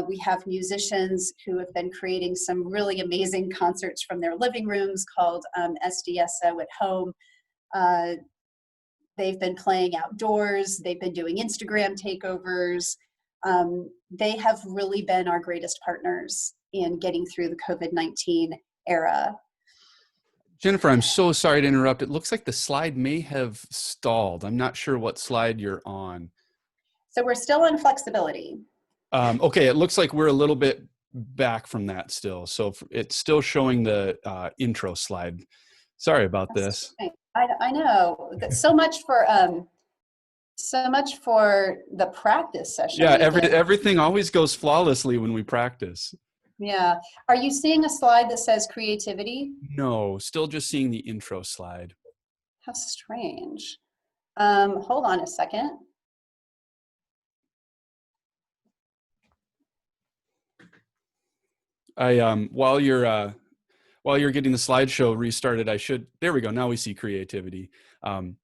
S5: We have musicians who have been creating some really amazing concerts from their living rooms called SDSO at Home. They've been playing outdoors. They've been doing Instagram takeovers. They have really been our greatest partners in getting through the COVID-19 era.
S1: Jennifer, I'm so sorry to interrupt. It looks like the slide may have stalled. I'm not sure what slide you're on.
S5: So we're still on flexibility.
S1: Okay, it looks like we're a little bit back from that still. So it's still showing the intro slide. Sorry about this.
S5: I know. So much for the practice session.
S1: Yeah, everything always goes flawlessly when we practice.
S5: Yeah. Are you seeing a slide that says creativity?
S1: No, still just seeing the intro slide.
S5: How strange. Hold on a second.
S1: While you're getting the slideshow restarted, there we go. Now we see creativity. And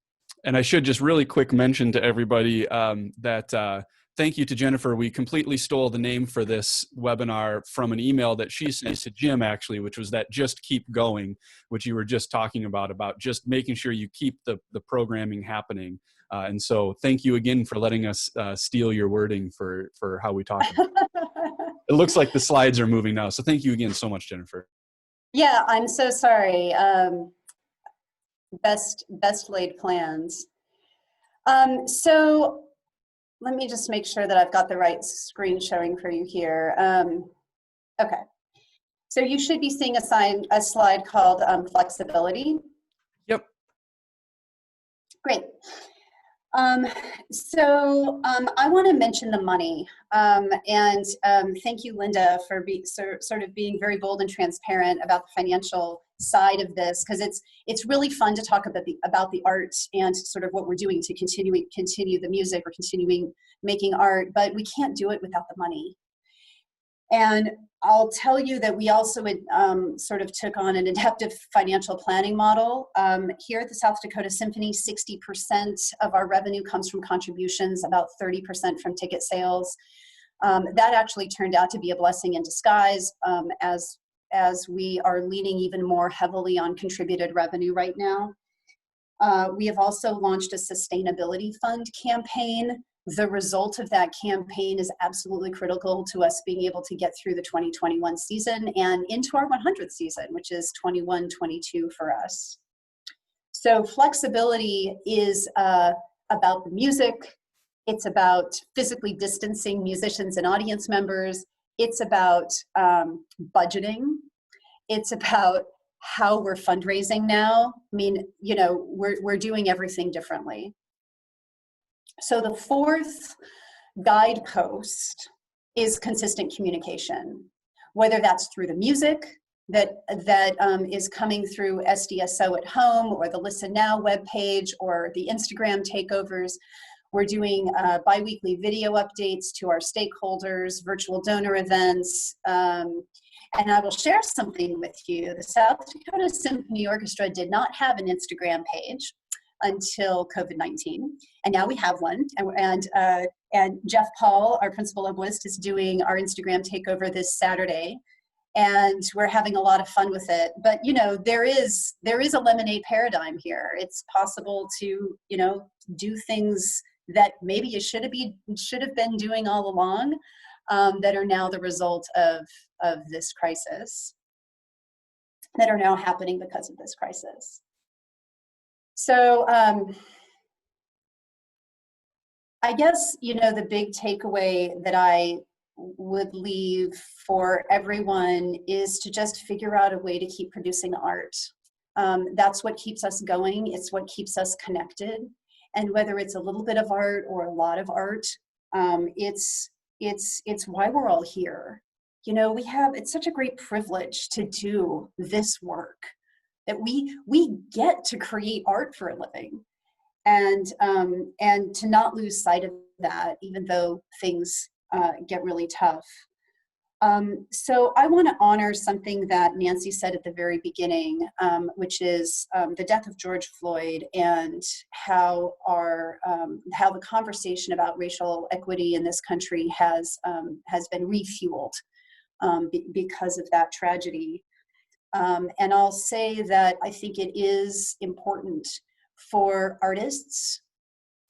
S1: I should just really quick mention to everybody that thank you to Jennifer. We completely stole the name for this webinar from an email that she sent to Jim, actually, which was that Just Keep Going, which you were just talking about just making sure you keep the programming happening. And so thank you again for letting us steal your wording for how we talk about it. It looks like the slides are moving now. So thank you again so much, Jennifer.
S5: Yeah, I'm so sorry. Best laid plans. So let me just make sure that I've got the right screen showing for you here. Okay, so you should be seeing a slide called flexibility.
S1: Yep.
S5: Great. I want to mention the money, and thank you, Linda, for sort of being very bold and transparent about the financial side of this, because it's really fun to talk about the art and sort of what we're doing to continue the music or continuing making art, but we can't do it without the money. And I'll tell you that we also sort of took on an adaptive financial planning model. Here at the South Dakota Symphony, 60% of our revenue comes from contributions, about 30% from ticket sales. That actually turned out to be a blessing in disguise, as we are leaning even more heavily on contributed revenue right now. We have also launched a sustainability fund campaign. The result of that campaign is absolutely critical to us being able to get through the 2021 season and into our 100th season, which is 21-22 for us. So flexibility is about the music. It's about physically distancing musicians and audience members. It's about budgeting. It's about how we're fundraising now. I mean, you know, we're doing everything differently. So the fourth guidepost is consistent communication, whether that's through the music that is coming through SDSO at home, or the Listen Now webpage, or the Instagram takeovers. We're doing bi-weekly video updates to our stakeholders, virtual donor events, and I will share something with you. The South Dakota Symphony Orchestra did not have an Instagram page until COVID-19, and now we have one. And Jeff Paul, our principal oboist, is doing our Instagram takeover this Saturday, and we're having a lot of fun with it. But you know, there is a lemonade paradigm here. It's possible to, you know, do things that maybe you should have been doing all along, that are now the result of this crisis, that are now happening because of this crisis. So I guess, you know, the big takeaway that I would leave for everyone is to just figure out a way to keep producing art. That's what keeps us going. It's what keeps us connected. And whether it's a little bit of art or a lot of art, it's why we're all here. You know, it's such a great privilege to do this work, that we get to create art for a living, and to not lose sight of that, even though things get really tough. So I want to honor something that Nancy said at the very beginning, which is the death of George Floyd, and how the conversation about racial equity in this country has been refueled because of that tragedy. And I'll say that I think it is important for artists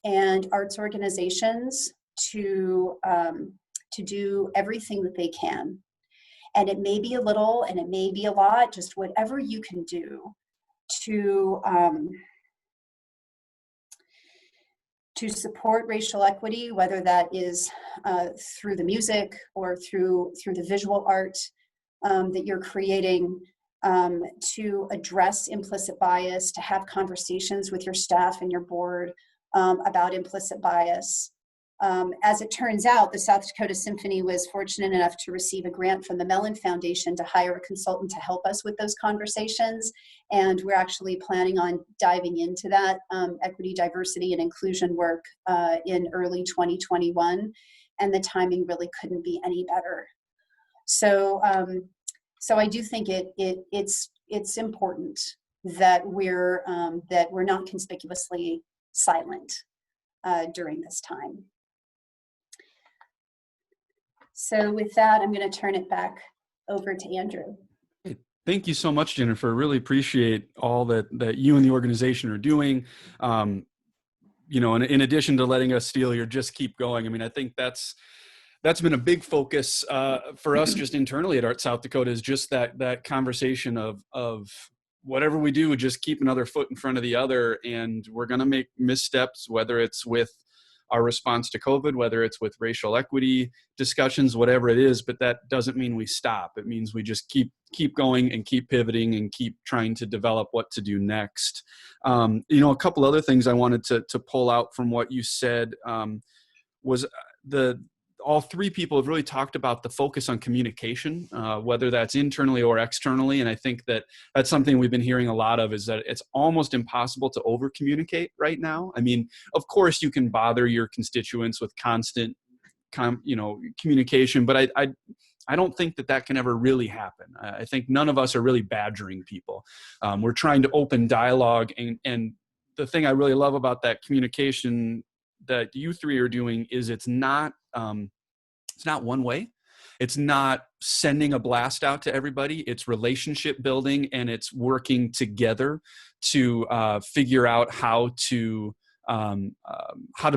S5: and arts organizations to do everything that they can. And it may be a little and it may be a lot, just whatever you can do to support racial equity, whether that is through the music or through the visual art that you're creating, to address implicit bias, to have conversations with your staff and your board about implicit bias. As it turns out, the South Dakota Symphony was fortunate enough to receive a grant from the Mellon Foundation to hire a consultant to help us with those conversations. And we're actually planning on diving into that equity, diversity, and inclusion work in early 2021. And the timing really couldn't be any better. So I do think it's important that we're not conspicuously silent during this time. So with that, I'm going to turn it back over to Andrew.
S1: Thank you so much, Jennifer. Really appreciate all that you and the organization are doing. You know, in addition to letting us steal your Just Keep Going, I mean, I think that's been a big focus for us just internally at Art South Dakota, is just that conversation of whatever we do, just keep another foot in front of the other. And we're going to make missteps, whether it's with our response to COVID, whether it's with racial equity discussions, whatever it is, but that doesn't mean we stop. It means we just keep going and keep pivoting and keep trying to develop what to do next. You know, a couple other things I wanted to pull out from what you said was all three people have really talked about the focus on communication, whether that's internally or externally. And I think that's something we've been hearing a lot of, is that it's almost impossible to over communicate right now. I mean, of course you can bother your constituents with constant, communication, but I don't think that can ever really happen. I think none of us are really badgering people. We're trying to open dialogue, and the thing I really love about that communication that you three are doing is it's not one way. It's not sending a blast out to everybody. It's relationship building, and it's working together to figure out how to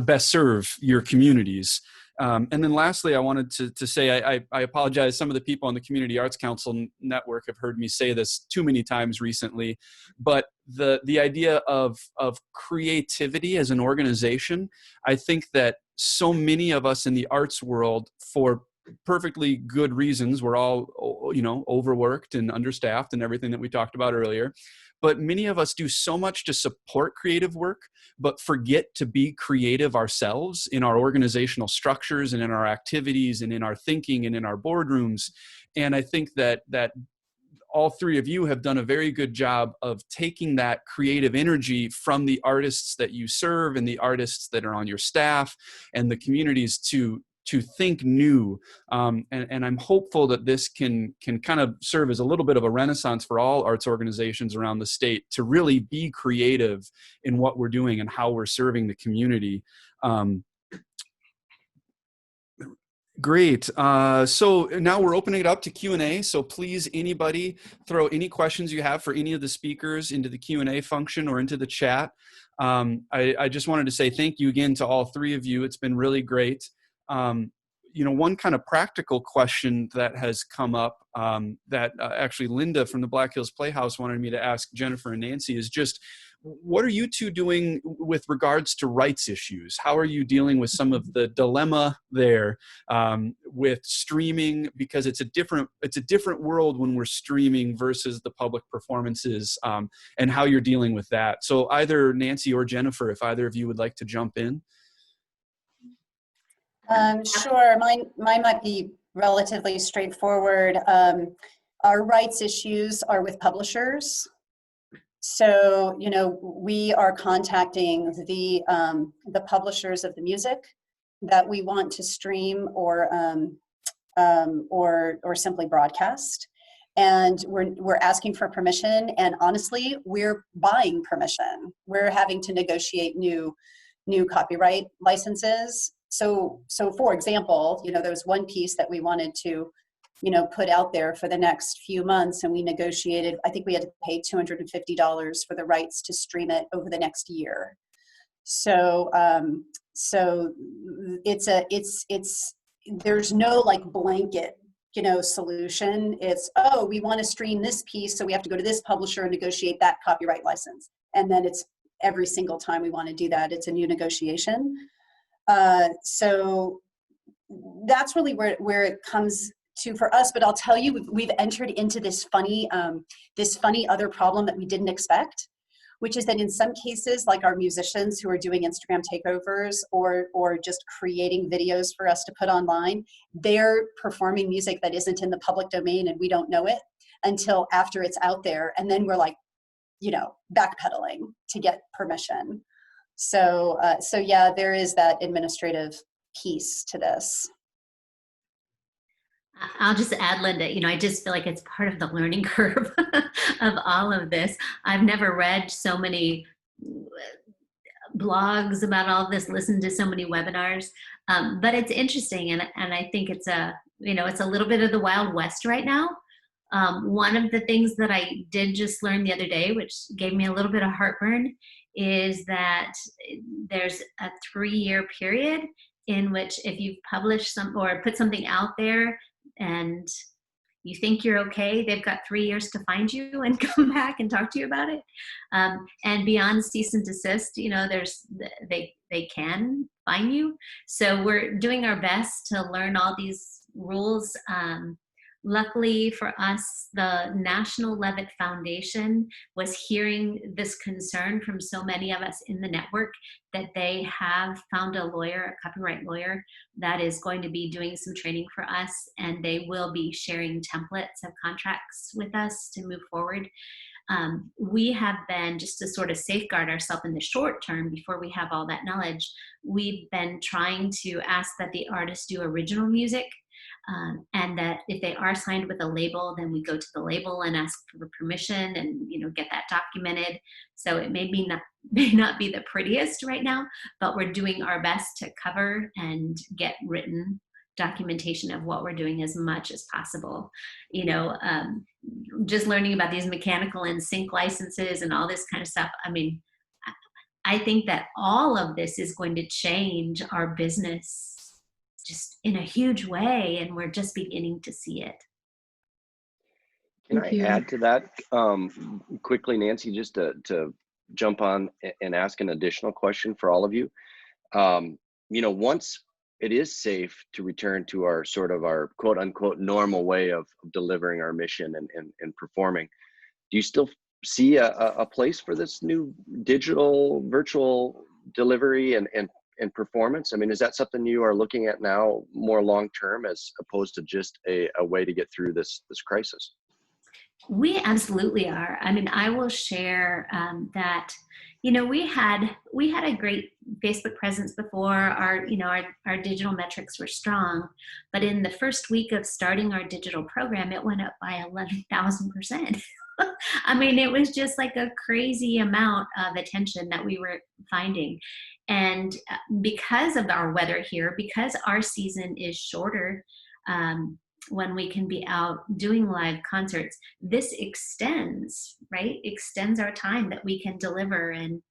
S1: best serve your communities. And then lastly, I wanted to say, I apologize. Some of the people on the Community Arts Council network have heard me say this too many times recently, but the idea of creativity as an organization, I think that so many of us in the arts world, for perfectly good reasons, we're all, overworked and understaffed and everything that we talked about earlier. But many of us do so much to support creative work, but forget to be creative ourselves in our organizational structures and in our activities and in our thinking and in our boardrooms. And I think that all three of you have done a very good job of taking that creative energy from the artists that you serve and the artists that are on your staff and the communities to think new. And I'm hopeful that this can kind of serve as a little bit of a renaissance for all arts organizations around the state to really be creative in what we're doing and how we're serving the community. Great. So now we're opening it up to Q&A. So please, anybody, throw any questions you have for any of the speakers into the Q&A function or into the chat. I just wanted to say thank you again to all three of you. It's been really great. One kind of practical question that has come up that actually Linda from the Black Hills Playhouse wanted me to ask Jennifer and Nancy is just, what are you two doing with regards to rights issues? How are you dealing with some of the dilemma there with streaming? Because it's a different world when we're streaming versus the public performances, and how you're dealing with that. So either Nancy or Jennifer, if either of you would like to jump in.
S5: Sure, mine might be relatively straightforward. Our rights issues are with publishers. So, we are contacting the publishers of the music that we want to stream or simply broadcast. And we're asking for permission, and honestly, we're buying permission. We're having to negotiate new copyright licenses. So for example, there was one piece that we wanted to, put out there for the next few months, and we negotiated, I think we had to pay $250 for the rights to stream it over the next year. So there's no like blanket, solution. It's, oh, we want to stream this piece, so we have to go to this publisher and negotiate that copyright license. And then it's every single time we want to do that, it's a new negotiation. So that's really where it comes to for us. But I'll tell you, we've entered into this funny other problem that we didn't expect, which is that in some cases, like our musicians who are doing Instagram takeovers or just creating videos for us to put online, they're performing music that isn't in the public domain, and we don't know it until after it's out there. And then we're like, backpedaling to get permission. So yeah, there is that administrative piece to this.
S3: I'll just add, Linda, I just feel like it's part of the learning curve of all of this. I've never read so many blogs about all of this, listened to so many webinars, but it's interesting. And I think it's it's a little bit of the Wild West right now. One of the things that I did just learn the other day, which gave me a little bit of heartburn, is that there's a 3-year period in which if you've published or put something out there and you think you're okay, they've got 3 years to find you and come back and talk to you about it. And beyond cease and desist, they can fine you. So we're doing our best to learn all these rules. Luckily for us, the National Levitt Foundation was hearing this concern from so many of us in the network that they have found a lawyer, a copyright lawyer, that is going to be doing some training for us, and they will be sharing templates of contracts with us to move forward. We have been, just to sort of safeguard ourselves in the short term before we have all that knowledge, we've been trying to ask that the artists do original music. And that if they are signed with a label, then we go to the label and ask for permission and get that documented. So it may not be the prettiest right now, but we're doing our best to cover and get written documentation of what we're doing as much as possible. Just learning about these mechanical and sync licenses and all this kind of stuff. I mean, I think that all of this is going to change our business just in a huge way, and we're just beginning to see it.
S2: Can I add to that quickly, Nancy, just to jump on and ask an additional question for all of you? Once it is safe to return to our sort of our quote unquote normal way of delivering our mission and performing, do you still see a place for this new digital virtual delivery and performance? I mean, is that something you are looking at now more long-term as opposed to just a way to get through this crisis?
S3: We absolutely are. I mean, I will share that, we had a great Facebook presence before. Our digital metrics were strong, but in the first week of starting our digital program, it went up by 11,000%. I mean, it was just like a crazy amount of attention that we were finding. And because of our weather here, because our season is shorter, when we can be out doing live concerts, this extends our time that we can deliver, and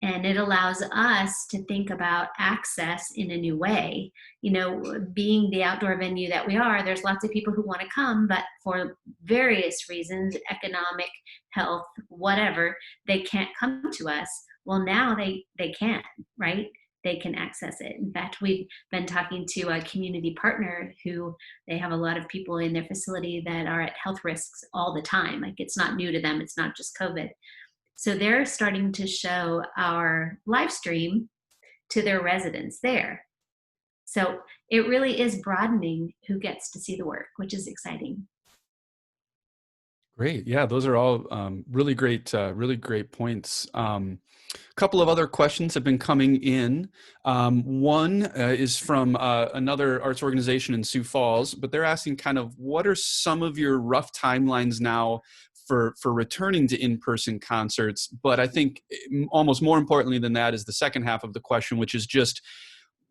S3: it allows us to think about access in a new way. Being the outdoor venue that we are, there's lots of people who want to come, but for various reasons, economic, health, whatever, they can't come to us. Well, now they can, right? They can access it. In fact, we've been talking to a community partner who they have a lot of people in their facility that are at health risks all the time. Like, it's not new to them. It's not just COVID. So they're starting to show our live stream to their residents there. So it really is broadening who gets to see the work, which is exciting.
S1: Great. Yeah, those are all really great points. A couple of other questions have been coming in. One is from another arts organization in Sioux Falls, but they're asking kind of what are some of your rough timelines now for returning to in-person concerts? But I think almost more importantly than that is the second half of the question, which is just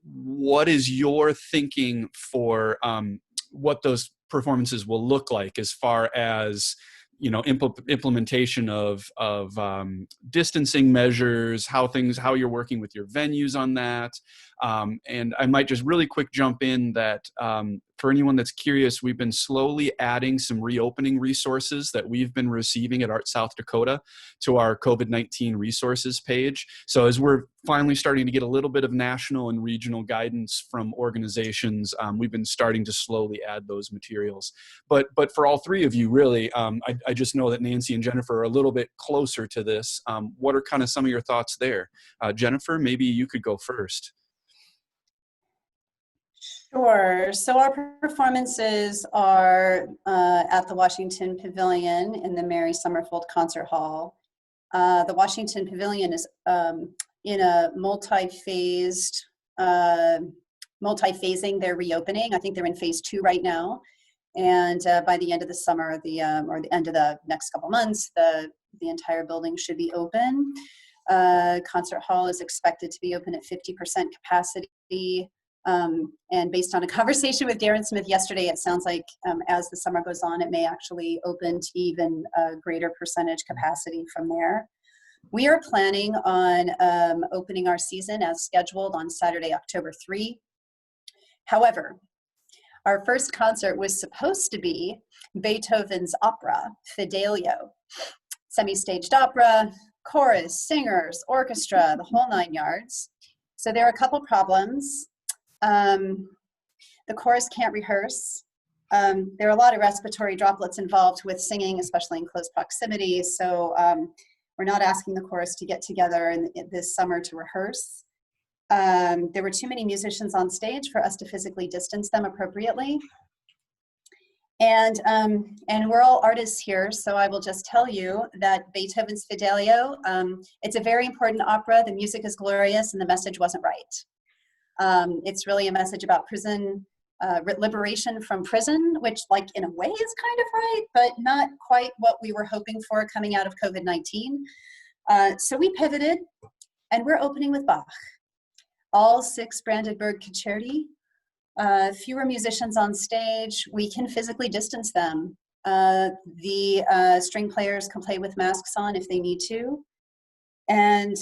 S1: what is your thinking for what those performances will look like as far as implementation of distancing measures, how you're working with your venues on that. And I might just really quick jump in that for anyone that's curious, we've been slowly adding some reopening resources that we've been receiving at Art South Dakota to our COVID-19 resources page. So as we're finally starting to get a little bit of national and regional guidance from organizations, we've been starting to slowly add those materials. But for all three of you, really, I just know that Nancy and Jennifer are a little bit closer to this. What are kind of some of your thoughts there? Jennifer, maybe you could go first.
S5: Sure. So our performances are at the Washington Pavilion in the Mary Summerfield Concert Hall. The Washington Pavilion is in a multi-phasing their reopening. I think they're in phase 2 right now. And by the end of the summer, or the end of the next couple months, the entire building should be open. Concert Hall is expected to be open at 50% capacity And based on a conversation with Darren Smith yesterday, it sounds like as the summer goes on, it may actually open to even a greater percentage capacity from there. We are planning on opening our season as scheduled on Saturday, October 3. However, our first concert was supposed to be Beethoven's opera, Fidelio. Semi-staged opera, chorus, singers, orchestra, the whole 9 yards. So there are a couple problems. The chorus can't rehearse. There are a lot of respiratory droplets involved with singing, especially in close proximity. So we're not asking the chorus to get together this summer to rehearse. There were too many musicians on stage for us to physically distance them appropriately. And we're all artists here, so I will just tell you that Beethoven's Fidelio, it's a very important opera. The music is glorious and the message wasn't right. It's really a message about prison, liberation from prison, which like in a way is kind of right, but not quite what we were hoping for coming out of COVID-19. So we pivoted and we're opening with Bach. All 6 Brandenburg concerti, fewer musicians on stage. We can physically distance them. The string players can play with masks on if they need to. And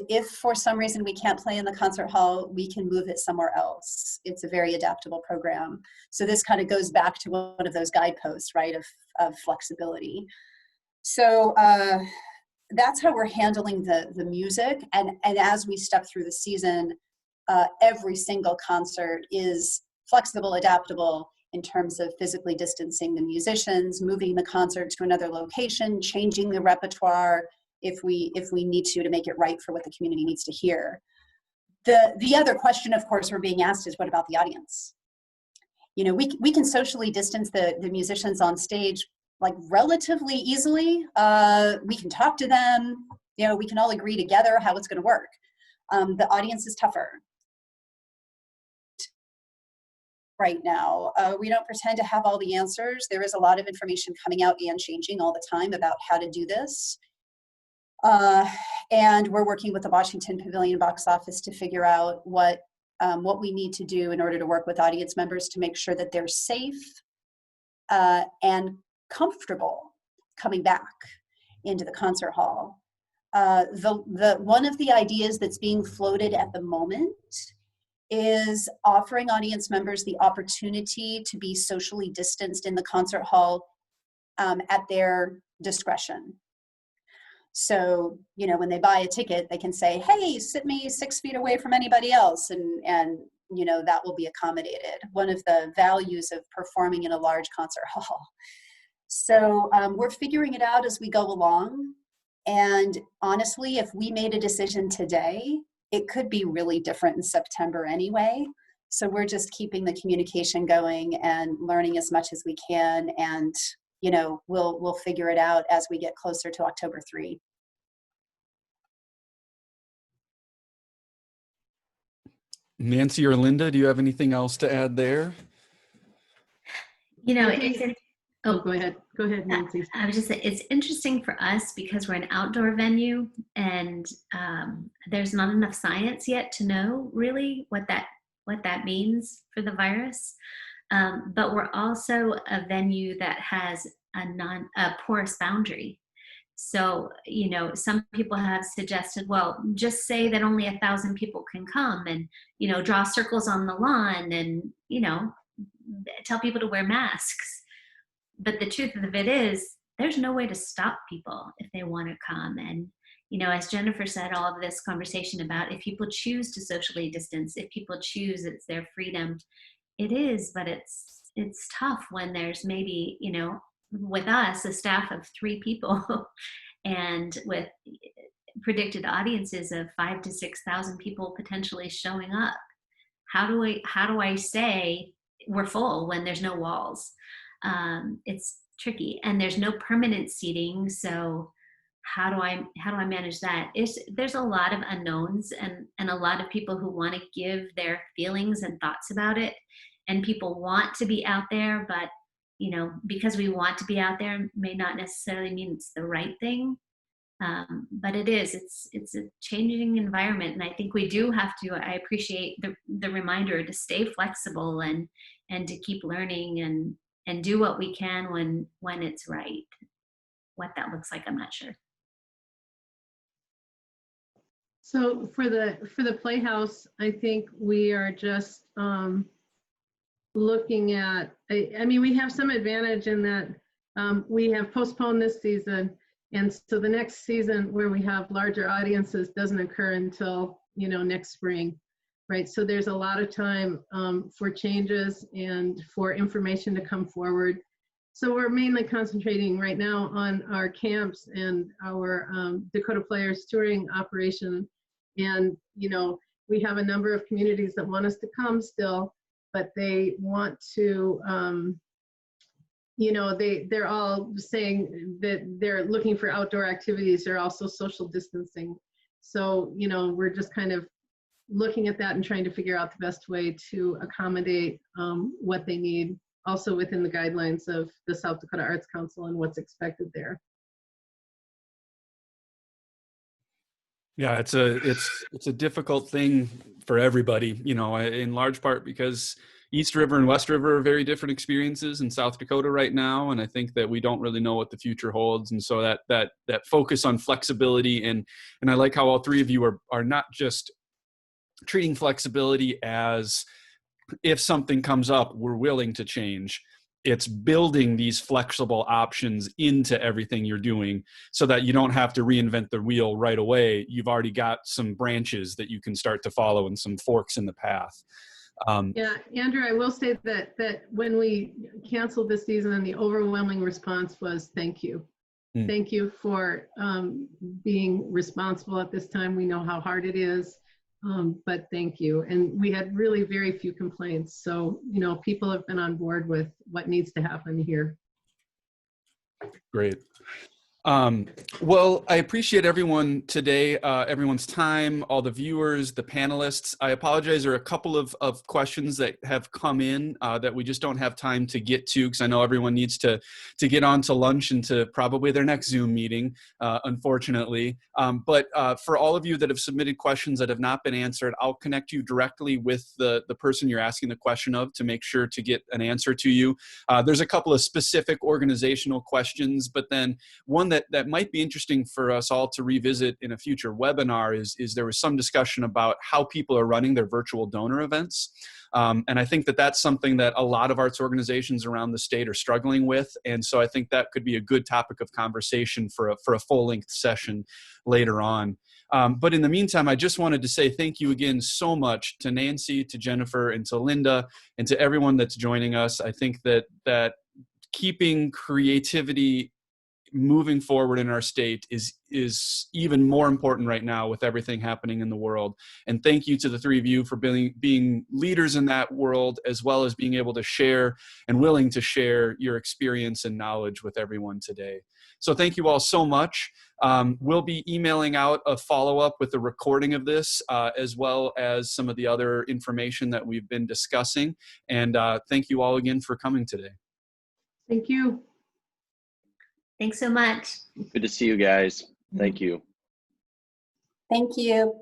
S5: if for some reason we can't play in the concert hall, we can move it somewhere else. It's a very adaptable program. So this kind of goes back to one of those guideposts, right, of flexibility. So that's how we're handling the music. And as we step through the season, every single concert is flexible, adaptable in terms of physically distancing the musicians, moving the concert to another location, changing the repertoire, if we need to make it right for what the community needs to hear. The other question, of course, we're being asked is, what about the audience? You know, we can socially distance the musicians on stage like relatively easily. We can talk to them, you know, we can all agree together how it's going to work. The audience is tougher right now. We don't pretend to have all the answers. There is a lot of information coming out and changing all the time about how to do this. And we're working with the Washington Pavilion box office to figure out what we need to do in order to work with audience members to make sure that they're safe and comfortable coming back into the concert hall. One of the ideas that's being floated at the moment is offering audience members the opportunity to be socially distanced in the concert hall at their discretion. So, you know, when they buy a ticket, they can say, hey, sit me 6 feet away from anybody else, and you know, that will be accommodated. One of the values of performing in a large concert hall. So we're figuring it out as we go along. And honestly, if we made a decision today, it could be really different in September anyway. So we're just keeping the communication going and learning as much as we can. And you know, we'll figure it out as we get closer to October 3.
S1: Nancy or Linda, do you have anything else to add there?
S3: You know,
S4: go ahead. Go ahead, Nancy.
S3: I was just saying, it's interesting for us because we're an outdoor venue, and there's not enough science yet to know really what that means for the virus. But we're also a venue that has a porous boundary. So, you know, some people have suggested, well, just say that only 1,000 people can come, and, you know, draw circles on the lawn, and, you know, tell people to wear masks. But the truth of it is, there's no way to stop people if they want to come. And, you know, as Jennifer said, all of this conversation about if people choose to socially distance, if people choose, it's their freedom. It is, but it's tough when there's maybe, you know, with us, a staff of 3 people and with predicted audiences of 5,000 to 6,000 people potentially showing up. How do I say we're full when there's no walls? It's tricky, and there's no permanent seating. So how do I manage that? There's a lot of unknowns and a lot of people who want to give their feelings and thoughts about it. And people want to be out there, but, you know, because we want to be out there may not necessarily mean it's the right thing. But it's a changing environment, and I think we do have to. I appreciate the reminder to stay flexible and to keep learning and do what we can when it's right. What that looks like, I'm not sure.
S4: So for the Playhouse, I think we are just looking at, I mean, we have some advantage in that we have postponed this season. And so the next season where we have larger audiences doesn't occur until, next spring, right? So there's a lot of time for changes and for information to come forward. So we're mainly concentrating right now on our camps and our Dakota Players touring operation. And, we have a number of communities that want us to come still, but they want to, they're all saying that they're looking for outdoor activities. They're also social distancing. So, we're just kind of looking at that and trying to figure out the best way to accommodate what they need, also within the guidelines of the South Dakota Arts Council and what's expected there.
S1: Yeah, it's a difficult thing for everybody, in large part because East River and West River are very different experiences in South Dakota right now, and I think that we don't really know what the future holds. And so that focus on flexibility and I like how all three of you are not just treating flexibility as if something comes up, we're willing to change. It's building these flexible options into everything you're doing so that you don't have to reinvent the wheel right away. You've already got some branches that you can start to follow and some forks in the path.
S4: Yeah, Andrew, I will say that when we canceled this season, the overwhelming response was thank you. Thank you for being responsible at this time. We know how hard it is, but thank you. And we had really very few complaints. So, people have been on board with what needs to happen here.
S1: Great. Well, I appreciate everyone today, everyone's time, all the viewers, the panelists. I apologize. There are a couple of questions that have come in that we just don't have time to get to because I know everyone needs to get on to lunch and to probably their next Zoom meeting, unfortunately. But for all of you that have submitted questions that have not been answered, I'll connect you directly with the person you're asking the question of to make sure to get an answer to you. There's a couple of specific organizational questions, but then one that might be interesting for us all to revisit in a future webinar is there was some discussion about how people are running their virtual donor events. And I think that's something that a lot of arts organizations around the state are struggling with. And so I think that could be a good topic of conversation for a full-length session later on. But in the meantime, I just wanted to say thank you again so much to Nancy, to Jennifer, and to Linda, and to everyone that's joining us. I think that keeping creativity moving forward in our state is even more important right now with everything happening in the world. And thank you to the three of you for being leaders in that world, as well as being able to share and willing to share your experience and knowledge with everyone today. So thank you all so much. We'll be emailing out a follow-up with the recording of this, as well as some of the other information that we've been discussing. And thank you all again for coming today.
S4: Thank you.
S3: Thanks so much.
S2: Good to see you guys. Thank you.
S5: Thank you.